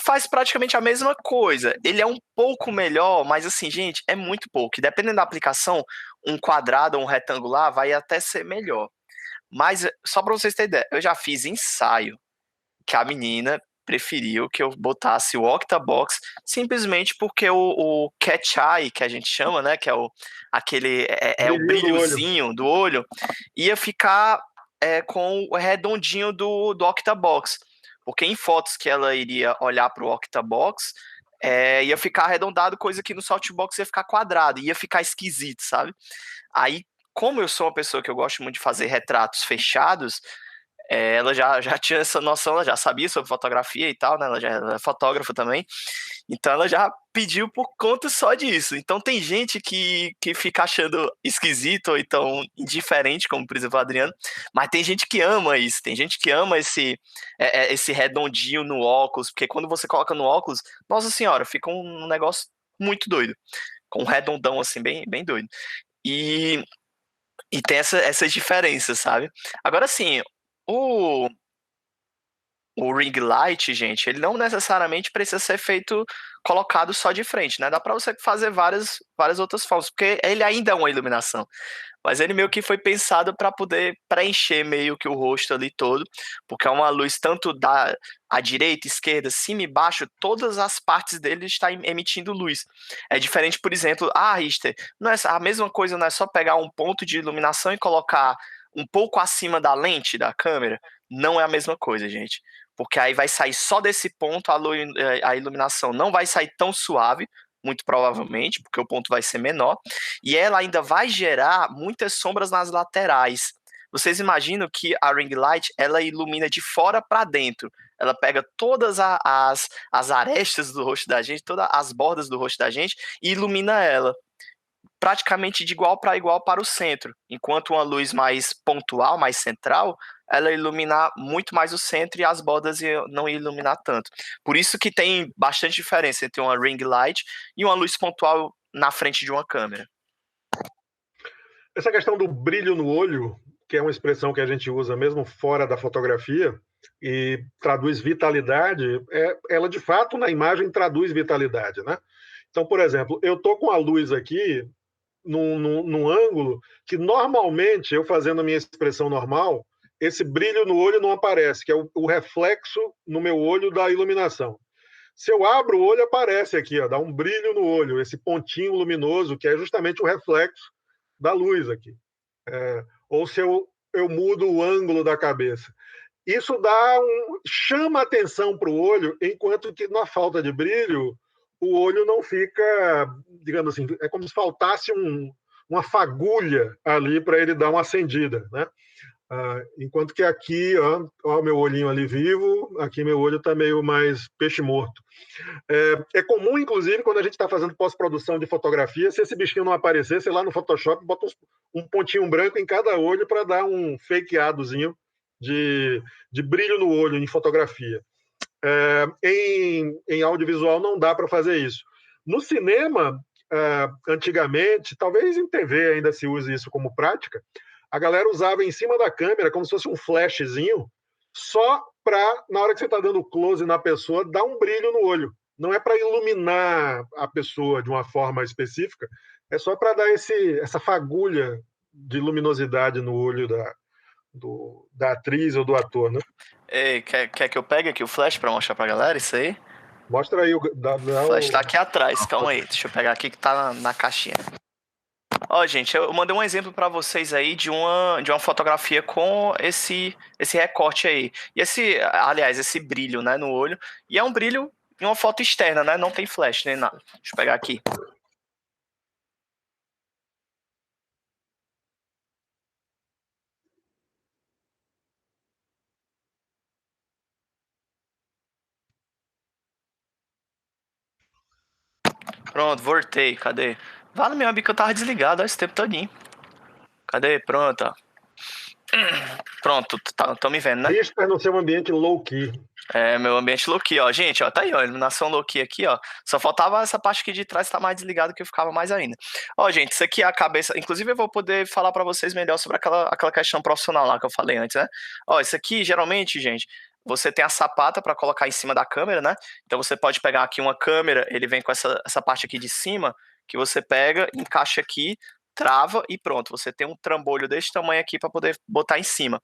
faz praticamente a mesma coisa. Ele é um pouco melhor, mas assim, gente, é muito pouco. E dependendo da aplicação, um quadrado ou um retangular vai até ser melhor. Mas, só para vocês terem ideia, eu já fiz ensaio que a menina preferiu que eu botasse o Octabox simplesmente porque o cat eye, que a gente chama, né, que é o brilhozinho do olho, ia ficar com o redondinho do Octabox. Porque em fotos que ela iria olhar para o Octabox, ia ficar arredondado, coisa que no softbox ia ficar quadrado, ia ficar esquisito, sabe? Aí, como eu sou uma pessoa que eu gosto muito de fazer retratos fechados, ela já tinha essa noção, ela já sabia sobre fotografia e tal, né? Ela é fotógrafa também. Então ela já pediu por conta só disso. Então tem gente que fica achando esquisito ou então indiferente, como por exemplo o Adriano, mas tem gente que ama isso, tem gente que ama esse redondinho no óculos, porque quando você coloca no óculos, nossa senhora, fica um negócio muito doido, com um redondão assim, bem, bem doido. E tem essas diferenças, sabe? Agora sim, o ring light, gente, ele não necessariamente precisa ser colocado só de frente, né? Dá para você fazer várias outras formas, porque ele ainda é uma iluminação. Mas ele meio que foi pensado para poder preencher meio que o rosto ali todo, porque é uma luz tanto à direita, esquerda, cima e baixo, todas as partes dele estão emitindo luz. É diferente, por exemplo, Richter, não é a mesma coisa, não é só pegar um ponto de iluminação e colocar um pouco acima da lente da câmera. Não é a mesma coisa, gente. Porque aí vai sair só desse ponto, a iluminação não vai sair tão suave, muito provavelmente, porque o ponto vai ser menor, e ela ainda vai gerar muitas sombras nas laterais. vocês imaginam que a ring light, ela ilumina de fora para dentro. Ela pega todas as arestas do rosto da gente, todas as bordas do rosto da gente e ilumina ela praticamente de igual para igual para o centro, enquanto uma luz mais pontual, mais central, ela iluminar muito mais o centro e as bordas não iluminar tanto. Por isso que tem bastante diferença entre uma ring light e uma luz pontual na frente de uma câmera. Essa questão do brilho no olho, que é uma expressão que a gente usa mesmo fora da fotografia e traduz vitalidade, ela de fato na imagem traduz vitalidade, né? Então, por exemplo, eu tô com a luz aqui num ângulo que normalmente eu fazendo a minha expressão normal, esse brilho no olho não aparece, que é o reflexo no meu olho da iluminação. Se eu abro o olho, aparece aqui, ó, dá um brilho no olho, esse pontinho luminoso, que é justamente o reflexo da luz aqui. Ou se eu mudo o ângulo da cabeça. Isso chama atenção para o olho, enquanto que na falta de brilho, o olho não fica, digamos assim, é como se faltasse uma fagulha ali para ele dar uma acendida, né? Enquanto que aqui, ó, meu olhinho ali vivo, aqui meu olho está meio mais peixe morto. É comum, inclusive, quando a gente está fazendo pós-produção de fotografia, se esse bichinho não aparecer, sei lá, no Photoshop, bota um pontinho branco em cada olho para dar um fakeadozinho de brilho no olho em fotografia. Em audiovisual não dá para fazer isso. No cinema, antigamente, talvez em TV ainda se use isso como prática, a galera usava em cima da câmera como se fosse um flashzinho, só para, na hora que você está dando close na pessoa, dar um brilho no olho. Não é para iluminar a pessoa de uma forma específica, é só para dar essa fagulha de luminosidade no olho da atriz ou do ator, né? Ei, quer que eu pegue aqui o flash para mostrar pra galera isso aí? Mostra aí. O flash tá aqui atrás, calma aí, deixa eu pegar aqui que tá na caixinha. Ó, gente, eu mandei um exemplo para vocês aí de uma fotografia com esse recorte aí. E aliás, esse brilho, né, no olho. E é um brilho em uma foto externa, né? Não tem flash nem nada. Deixa eu pegar aqui. Pronto, voltei. Cadê? Vale mesmo, que eu tava desligado ó, esse tempo todinho. Cadê? Pronto, ó. Pronto, tô me vendo, né? Risca no seu ambiente low-key. Meu ambiente low-key, ó. Gente, ó, tá aí, ó. Iluminação low-key aqui, ó. Só faltava essa parte aqui de trás tá mais desligado que eu ficava mais ainda. Ó, gente, isso aqui é a cabeça. Inclusive, eu vou poder falar pra vocês melhor sobre aquela questão profissional lá que eu falei antes, né? Ó, isso aqui, geralmente, gente, você tem a sapata pra colocar em cima da câmera, né? Então você pode pegar aqui uma câmera, ele vem com essa parte aqui de cima, que você pega, encaixa aqui, trava e pronto. Você tem um trambolho desse tamanho aqui pra poder botar em cima.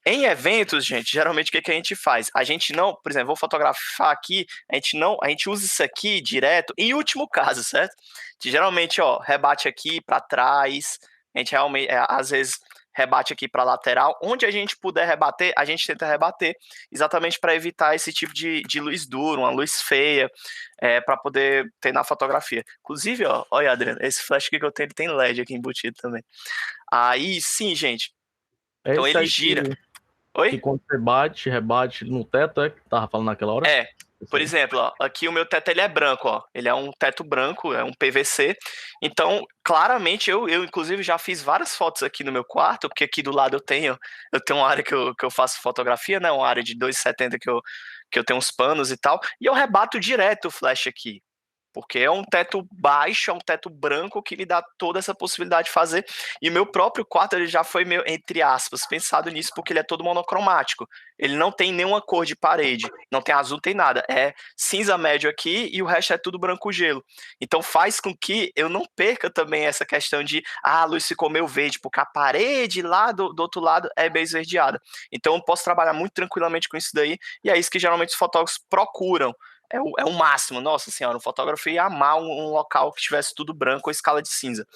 Em eventos, gente, geralmente o que a gente faz? A gente não, por exemplo, vou fotografar aqui, a gente usa isso aqui direto, em último caso, certo? Que geralmente, ó, rebate aqui para trás, a gente realmente, às vezes, rebate aqui para lateral. Onde a gente puder rebater, a gente tenta rebater, exatamente para evitar esse tipo de luz dura, uma luz feia, para poder ter na fotografia. Inclusive, ó, olha, Adriano, esse flash aqui que eu tenho, ele tem LED aqui embutido também. Aí, sim, gente. Então ele gira. Oi? Que quando você bate, rebate no teto, que tava falando naquela hora? Por exemplo, ó, aqui o meu teto ele é branco, ó. Ele é um teto branco, é um PVC. Então, claramente, eu inclusive já fiz várias fotos aqui no meu quarto, porque aqui do lado eu tenho uma área que eu faço fotografia, né? Uma área de 2,70 que eu tenho uns panos e tal. E eu rebato direto o flash aqui. Porque é um teto baixo, é um teto branco que me dá toda essa possibilidade de fazer. E o meu próprio quarto ele já foi meio, entre aspas, pensado nisso, porque ele é todo monocromático. Ele não tem nenhuma cor de parede, não tem azul, tem nada. É cinza médio aqui e o resto é tudo branco gelo. Então faz com que eu não perca também essa questão de a luz ficou meio verde, porque a parede lá do outro lado é bem esverdeada. Então eu posso trabalhar muito tranquilamente com isso daí, e é isso que geralmente os fotógrafos procuram. É o máximo. Nossa senhora, um fotógrafo ia amar um local que tivesse tudo branco ou escala de cinza.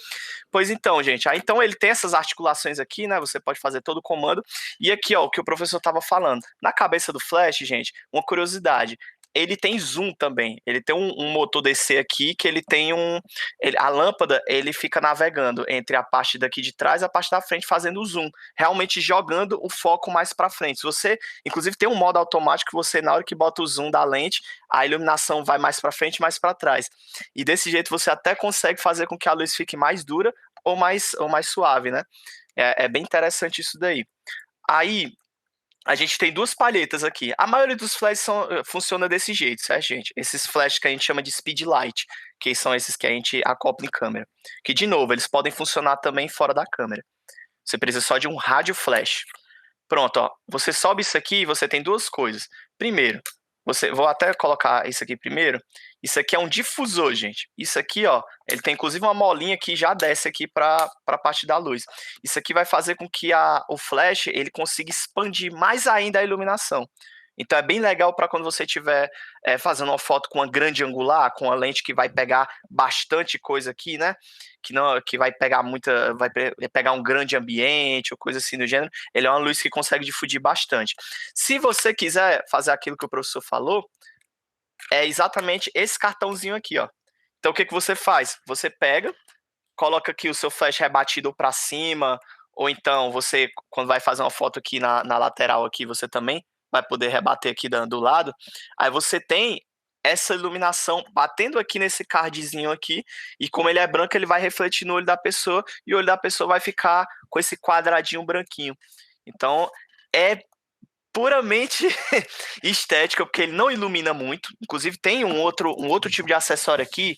Pois então, gente, então ele tem essas articulações aqui, né? Você pode fazer todo o comando. E aqui, ó, o que o professor estava falando. Na cabeça do flash, gente, uma curiosidade. ele tem zoom também. Ele tem um motor DC aqui que ele tem a lâmpada, ele fica navegando entre a parte daqui de trás e a parte da frente, fazendo o zoom, realmente jogando o foco mais para frente. Você, inclusive, tem um modo automático que você, na hora que bota o zoom da lente, a iluminação vai mais para frente, mais para trás. E desse jeito você até consegue fazer com que a luz fique mais dura ou mais suave, né? É bem interessante isso daí. Aí, a gente tem duas palhetas aqui. A maioria dos flashes funciona desse jeito, certo, gente? Esses flashes que a gente chama de speed light, que são esses que a gente acopla em câmera. Que, de novo, eles podem funcionar também fora da câmera. Você precisa só de um rádio flash. Pronto, ó. Você sobe isso aqui e você tem duas coisas. Primeiro, vou até colocar isso aqui primeiro. Isso aqui é um difusor, gente. Isso aqui, ó, ele tem inclusive uma molinha que já desce aqui para a parte da luz. Isso aqui vai fazer com que o flash ele consiga expandir mais ainda a iluminação. Então é bem legal para quando você estiver fazendo uma foto com uma grande angular, com uma lente que vai pegar bastante coisa aqui, né? Que vai pegar vai pegar um grande ambiente ou coisa assim do gênero. Ele é uma luz que consegue difundir bastante. Se você quiser fazer aquilo que o professor falou, é exatamente esse cartãozinho aqui, ó. Então o que você faz? Você pega, coloca aqui o seu flash rebatido para cima, ou então você, quando vai fazer uma foto aqui na lateral aqui, você também vai poder rebater aqui do lado. Aí você tem essa iluminação batendo aqui nesse cardzinho aqui, e como ele é branco, ele vai refletir no olho da pessoa, e o olho da pessoa vai ficar com esse quadradinho branquinho. Então, é puramente estética, porque ele não ilumina muito. Inclusive, tem um outro tipo de acessório aqui.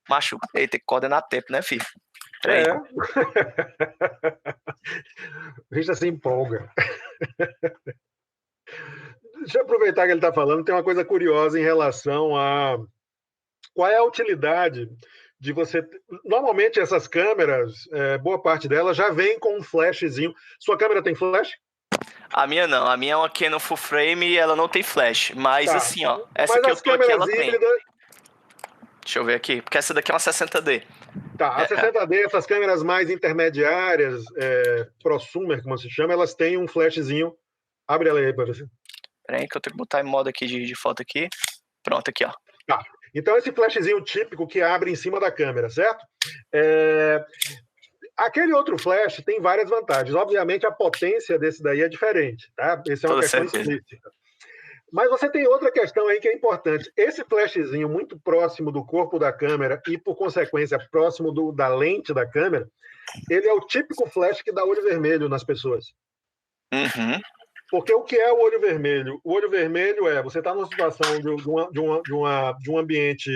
Macho, ele tem que coordenar tempo, né, filho? Peraí. A gente se empolga. Deixa eu aproveitar que ele está falando, tem uma coisa curiosa em relação a qual é a utilidade de você... Normalmente essas câmeras, boa parte delas já vem com um flashzinho. Sua câmera tem flash? A minha não, a minha é uma Canon full frame e ela não tem flash, mas tá. Assim, ó, essa que eu tô aqui, ela híbridas... tem. Deixa eu ver aqui, porque essa daqui é uma 60D. Tá, a 60D, essas câmeras mais intermediárias, prosumer, como se chama, elas têm um flashzinho. Abre ela aí para você. Peraí que eu tenho que botar em modo aqui de foto aqui. Pronto, aqui, ó. Tá, então esse flashzinho típico que abre em cima da câmera, certo? Aquele outro flash tem várias vantagens. Obviamente, a potência desse daí é diferente, tá? Essa é uma questão explícita. Mas você tem outra questão aí que é importante. Esse flashzinho muito próximo do corpo da câmera e, por consequência, próximo da lente da câmera, ele é o típico flash que dá olho vermelho nas pessoas. Uhum. Porque o que é o olho vermelho? O olho vermelho você está numa situação de um ambiente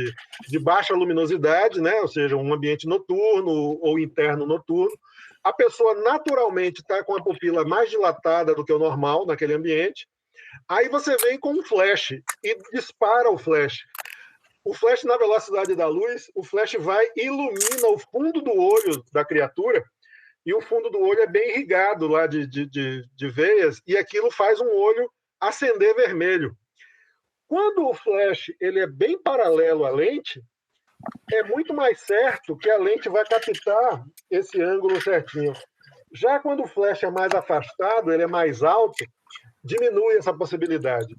de baixa luminosidade, né? Ou seja, um ambiente noturno ou interno noturno. A pessoa naturalmente está com a pupila mais dilatada do que o normal naquele ambiente. Aí você vem com um flash e dispara o flash. O flash, na velocidade da luz, o flash vai e ilumina o fundo do olho da criatura, e o fundo do olho é bem irrigado lá de veias, e aquilo faz um olho acender vermelho. Quando o flash ele é bem paralelo à lente, é muito mais certo que a lente vai captar esse ângulo certinho. Já quando o flash é mais afastado, ele é mais alto, diminui essa possibilidade.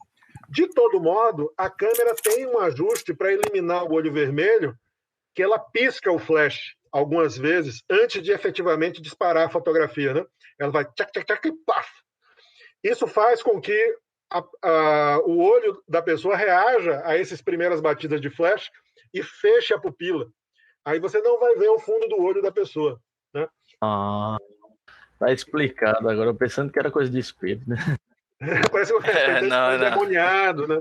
De todo modo, a câmera tem um ajuste para eliminar o olho vermelho, que ela pisca o flash algumas vezes antes de efetivamente disparar a fotografia, né? Ela vai tchac, tchac, tchac, e paf! Isso faz com que o olho da pessoa reaja a essas primeiras batidas de flash e feche a pupila. Aí você não vai ver o fundo do olho da pessoa, né? Ah, tá explicado agora, pensando que era coisa de espelho, né? Parece um endemoniado, né?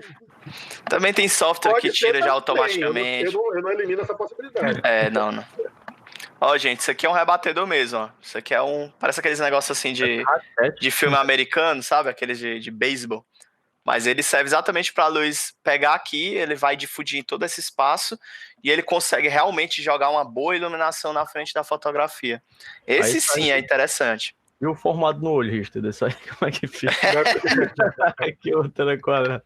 Também tem software que tira já automaticamente. Eu não elimino essa possibilidade. Não. Ó, gente, isso aqui é um rebatedor mesmo, ó. Isso aqui parece aqueles negócios assim de filme americano, sabe? Aqueles de beisebol. Mas ele serve exatamente para a luz pegar aqui, ele vai difundir em todo esse espaço e ele consegue realmente jogar uma boa iluminação na frente da fotografia. Esse sim é interessante. E o formado no olho, Richter, desse aí, como é que fica? Que outra quadrada.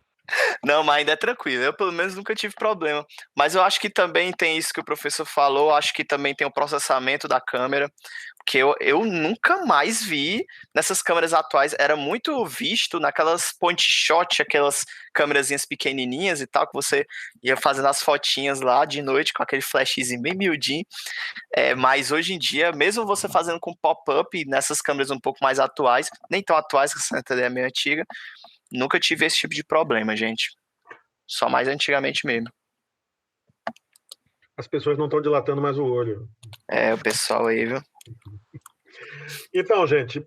Não, mas ainda é tranquilo. Eu, pelo menos, nunca tive problema. Mas eu acho que também tem isso que o professor falou. Acho que também tem o processamento da câmera. Porque eu nunca mais vi nessas câmeras atuais. Era muito visto naquelas point shot, aquelas câmerazinhas pequenininhas e tal, que você ia fazendo as fotinhas lá de noite com aquele flashzinho bem miudinho. Mas hoje em dia, mesmo você fazendo com pop-up nessas câmeras um pouco mais atuais, nem tão atuais, que essa é meio antiga, nunca tive esse tipo de problema, gente. Só mais antigamente mesmo. As pessoas não estão dilatando mais o olho. O pessoal aí, viu? Então, gente,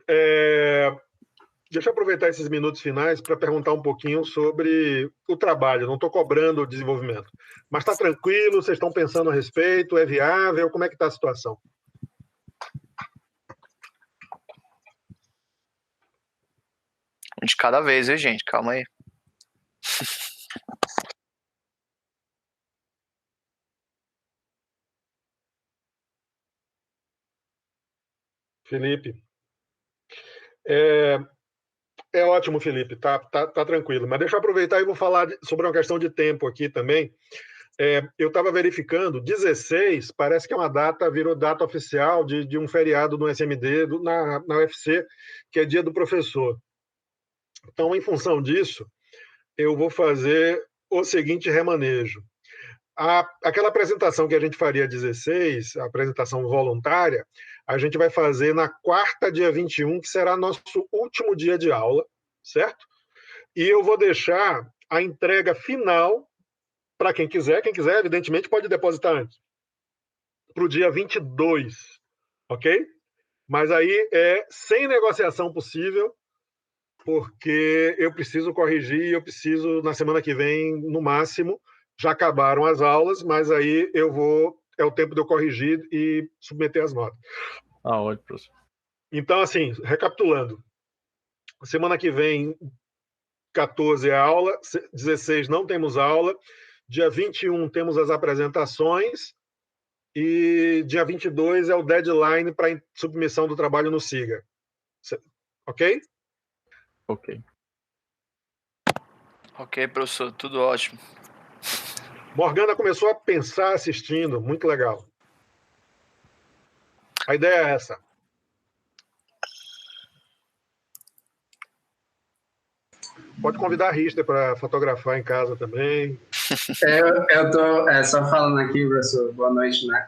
deixa eu aproveitar esses minutos finais para perguntar um pouquinho sobre o trabalho. Não estou cobrando o desenvolvimento, mas está tranquilo? Vocês estão pensando a respeito? É viável? Como é que está a situação? Um de cada vez, viu, gente? Calma aí. Felipe. É ótimo, Felipe, tá tranquilo. Mas deixa eu aproveitar e vou falar sobre uma questão de tempo aqui também. Eu estava verificando, 16 parece que é uma data, virou data oficial de um feriado no SMD, na UFC, que é dia do professor. Então, em função disso, eu vou fazer o seguinte remanejo. Aquela apresentação que a gente faria 16, a apresentação voluntária, a gente vai fazer na quarta, dia 21, que será nosso último dia de aula, certo? E eu vou deixar a entrega final para quem quiser, evidentemente, pode depositar antes, para o dia 22, ok? Mas aí é sem negociação possível, porque eu preciso corrigir, eu preciso, na semana que vem, no máximo, já acabaram as aulas, mas aí é o tempo de eu corrigir e submeter as notas. Ótimo, professor. Então, assim, recapitulando, semana que vem, 14 é aula, 16 não temos aula, dia 21 temos as apresentações e dia 22 é o deadline para submissão do trabalho no SIGA. Ok? Ok. Ok, professor, tudo ótimo. Morgana começou a pensar assistindo, muito legal. A ideia é essa. Pode convidar a Richter para fotografar em casa também. Eu tô só falando aqui, professor, boa noite, né?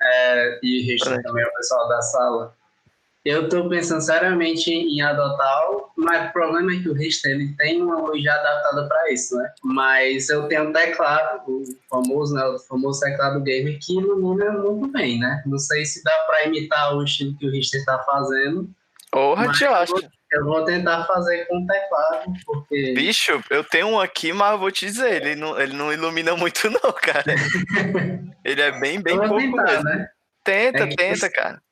E Richter também, o pessoal da sala. Eu tô pensando seriamente em adotar, mas o problema é que o Richter ele tem uma luz já adaptada para isso, né? Mas eu tenho um teclado, o famoso teclado gamer, que ilumina muito bem, né? Não sei se dá para imitar o estilo que o Richter está fazendo. Mas eu acho. Eu vou tentar fazer com o teclado, porque... Bicho, eu tenho um aqui, mas eu vou te dizer, ele não ilumina muito não, cara. Ele é bem pouco tentar, mesmo. Né? Tenta, cara.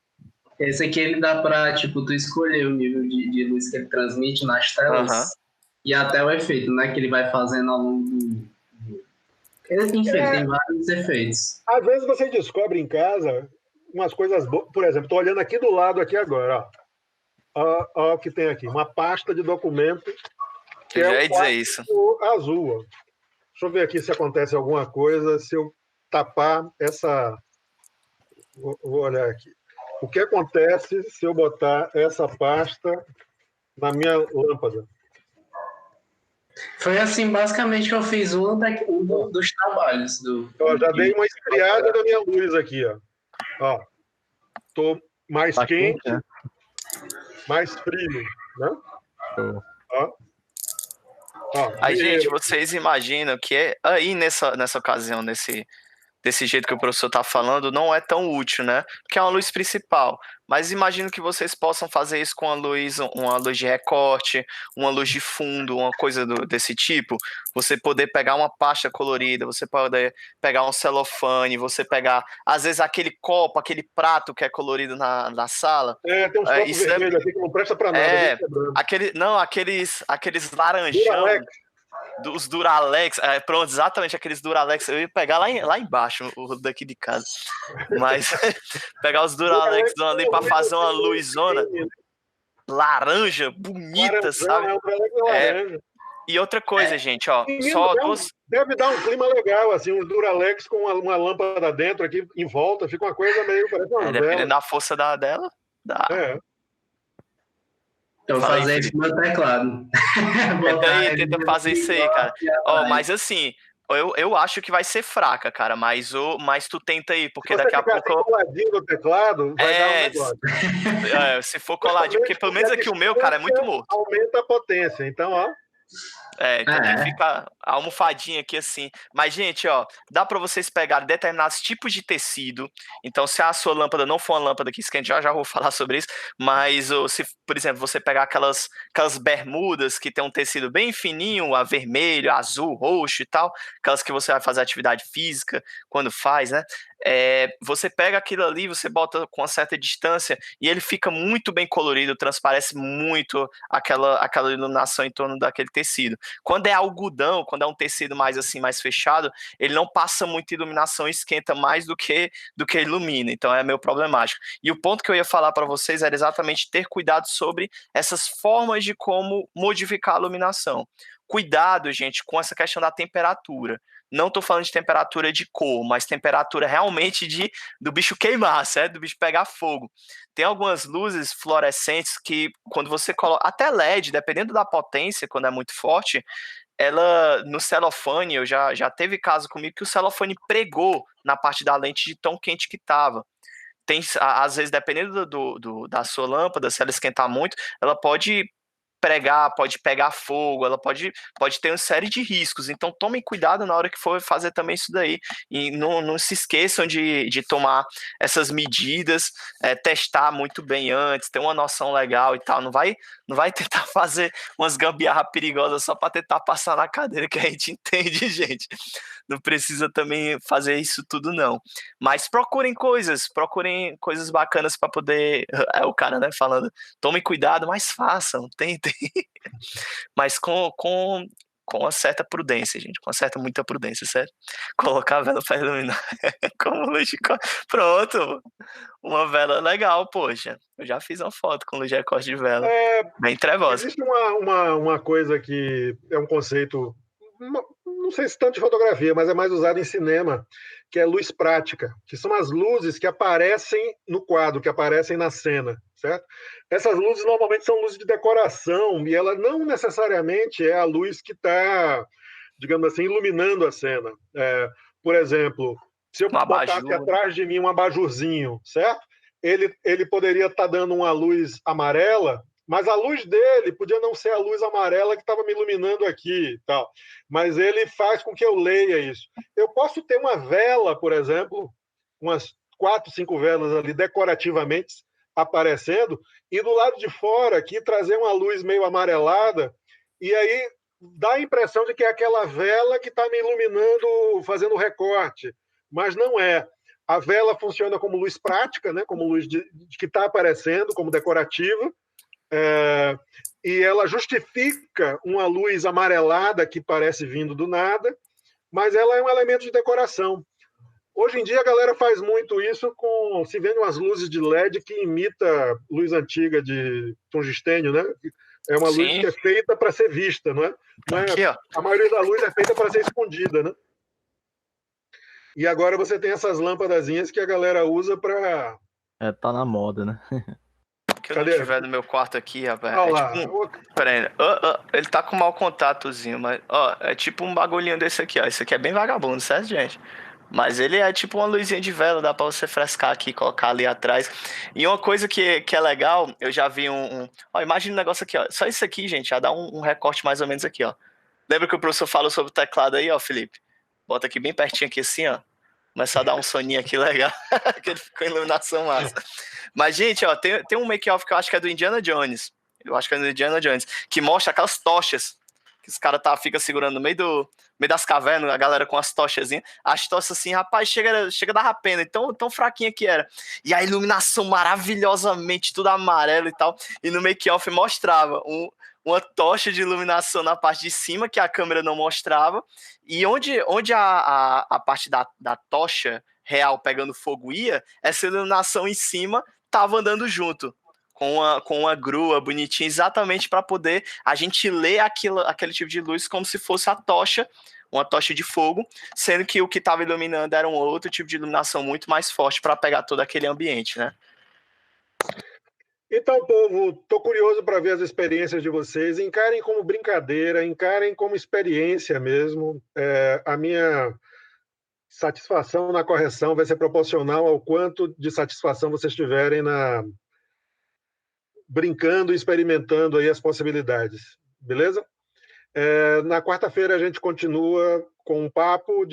Esse aqui ele dá pra, tipo, tu escolher o nível de luz que ele transmite nas telas e até o efeito, né, que ele vai fazendo ao longo do... Enfim, tem vários efeitos. Às vezes você descobre em casa umas coisas boas. Por exemplo, estou olhando aqui do lado aqui agora, ó o que tem aqui, uma pasta de documento que eu é já ia dizer isso. Azul. Ó. Deixa eu ver aqui se acontece alguma coisa, se eu tapar essa... Vou olhar aqui. O que acontece se eu botar essa pasta na minha lâmpada? Foi assim, basicamente, que eu fiz um dos trabalhos. Eu já dei uma esfriada na minha luz aqui. Ó. Tô mais quente, né? Mais frio, né? Aí, gente, vocês imaginam que aí nessa ocasião, desse jeito que o professor está falando, não é tão útil, né? Porque é uma luz principal. Mas imagino que vocês possam fazer isso com uma luz de recorte, uma luz de fundo, uma coisa desse tipo. Você poder pegar uma pasta colorida, você poder pegar um celofane, você pegar, às vezes, aquele copo, aquele prato que é colorido na sala. Tem uns copos vermelhos aqui que não presta para nada. Aqueles laranjão. Dos Duralex, pronto, exatamente aqueles Duralex. Eu ia pegar lá embaixo, o daqui de casa. Mas pegar os Duralex ali pra fazer uma luzona laranja, bonita, sabe? E outra coisa, gente, ó. Deve dar um clima legal, assim, uns Duralex com uma lâmpada dentro aqui em volta, fica uma coisa meio... Parece uma dependendo da força dela. Dá. Eu vou fazer isso no meu teclado. Tenta fazer isso aí, cara. Mas assim, eu acho que vai ser fraca, cara, mas tu tenta aí, porque daqui a pouco... Se ficar coladinho no teclado, vai dar um negócio. Se for coladinho, porque pelo menos aqui o meu, cara, é muito morto. Aumenta a potência, então, ó. Então tem que ficar a almofadinha aqui assim. Mas, gente, ó, dá pra vocês pegarem determinados tipos de tecido. Então, se a sua lâmpada não for uma lâmpada que esquenta, já vou falar sobre isso. Mas, se, por exemplo, você pegar aquelas bermudas que tem um tecido bem fininho, a vermelho, azul, roxo e tal, aquelas que você vai fazer atividade física quando faz, né? Você pega aquilo ali, você bota com uma certa distância e ele fica muito bem colorido, transparece muito aquela iluminação em torno daquele tecido. Quando é algodão, quando é um tecido mais assim, mais fechado, ele não passa muita iluminação e esquenta mais do que ilumina, então é meio problemático. E o ponto que eu ia falar para vocês era exatamente ter cuidado sobre essas formas de como modificar a iluminação. Cuidado, gente, com essa questão da temperatura. Não estou falando de temperatura de cor, mas temperatura realmente do bicho queimar, certo? Do bicho pegar fogo. Tem algumas luzes fluorescentes que, quando você coloca, até LED, dependendo da potência, quando é muito forte, ela, no celofane, eu já teve caso comigo que o celofane pregou na parte da lente de tão quente que estava. Às vezes, dependendo da sua lâmpada, se ela esquentar muito, ela pode pregar, pode pegar fogo, ela pode ter uma série de riscos. Então tomem cuidado na hora que for fazer também isso daí. E não se esqueçam de tomar essas medidas, testar muito bem antes, ter uma noção legal e tal. Não vai tentar fazer umas gambiarra perigosas só para tentar passar na cadeira, que a gente entende, gente. Não precisa também fazer isso tudo, não. Mas procurem coisas bacanas para poder... É o cara, né, falando, tomem cuidado, mas façam, tentem. Mas com uma certa prudência, gente. Com muita prudência, sério. Colocar a vela para iluminar como luz de corte. Pronto. Uma vela legal, poxa. Eu já fiz uma foto com luz de corte de vela. Bem trevosa. Existe uma coisa que é um conceito, não sei se tanto de fotografia, mas é mais usado em cinema, que é luz prática, que são as luzes que aparecem no quadro, que aparecem na cena, certo? Essas luzes normalmente são luzes de decoração e ela não necessariamente é a luz que está, digamos assim, iluminando a cena. Por exemplo, se eu botasse atrás de mim um abajurzinho, certo? Ele poderia estar dando uma luz amarela, mas a luz dele podia não ser a luz amarela que estava me iluminando aqui, tal. Mas ele faz com que eu leia isso. Eu posso ter uma vela, por exemplo, umas 4, 5 velas ali decorativamente aparecendo, e do lado de fora aqui trazer uma luz meio amarelada, e aí dá a impressão de que é aquela vela que está me iluminando, fazendo recorte, mas não é. A vela funciona como luz prática, né? Como luz que está aparecendo, como decorativa, e ela justifica uma luz amarelada que parece vindo do nada, mas ela é um elemento de decoração. Hoje em dia a galera faz muito isso se vende umas luzes de LED que imita luz antiga de tungstênio, né? É uma luz que é feita para ser vista, não é? Aqui, ó. A maioria da luz é feita para ser escondida, né? E agora você tem essas lâmpadazinhas que a galera usa para... tá na moda, né? Que eu não tiver no meu quarto aqui, rapaz. Olha lá. Peraí. Ele tá com mau contatozinho, mas... é tipo um bagulhinho desse aqui, ó. Esse aqui é bem vagabundo, certo, gente? Mas ele é tipo uma luzinha de vela, dá pra você frescar aqui e colocar ali atrás. E uma coisa que é legal, eu já vi imagina um negócio aqui, ó. Só isso aqui, gente, já dá um recorte mais ou menos aqui, ó. Lembra que o professor falou sobre o teclado aí, ó, Felipe? Bota aqui bem pertinho aqui assim, ó. Começa a dar um soninho aqui legal. Que ele ficou em iluminação massa. Mas, gente, ó, tem um make-off que eu acho que é do Indiana Jones. Eu acho que é do Indiana Jones. Que mostra aquelas tochas que os caras ficam segurando no meio das cavernas, a galera com as tochazinhas. As tochas assim, rapaz, chega a dar pena. Tão fraquinha que era. E a iluminação maravilhosamente, tudo amarelo e tal. E no make-off mostrava uma tocha de iluminação na parte de cima que a câmera não mostrava, e onde a parte da tocha real pegando fogo ia, essa iluminação em cima estava andando junto, com uma grua bonitinha, exatamente para poder a gente ler aquele tipo de luz como se fosse uma tocha de fogo, sendo que o que estava iluminando era um outro tipo de iluminação muito mais forte para pegar todo aquele ambiente, né? Então, povo, estou curioso para ver as experiências de vocês. Encarem como brincadeira, encarem como experiência mesmo. A minha satisfação na correção vai ser proporcional ao quanto de satisfação vocês tiverem brincando e experimentando aí as possibilidades. Beleza? Na quarta-feira a gente continua com um papo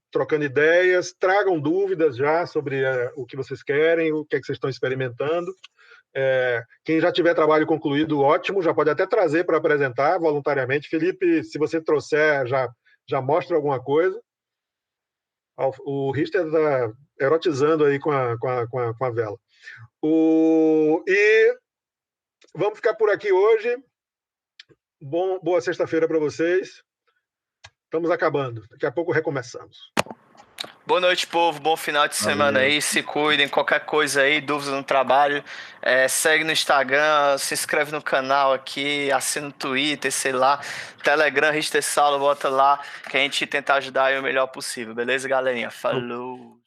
trocando ideias. Tragam dúvidas já sobre o que vocês querem, o que é que vocês estão experimentando. Quem já tiver trabalho concluído, ótimo, já pode até trazer para apresentar voluntariamente. Felipe, se você trouxer, já mostra alguma coisa. O Richter está erotizando aí com a vela. E vamos ficar por aqui hoje. Boa sexta-feira para vocês. Estamos acabando. Daqui a pouco recomeçamos. Boa noite, povo. Bom final de semana aí. Se cuidem. Qualquer coisa aí, dúvidas no trabalho, segue no Instagram, se inscreve no canal aqui, assina no Twitter, sei lá, Telegram, Richter Saulo, bota lá, que a gente tenta ajudar aí o melhor possível. Beleza, galerinha? Falou!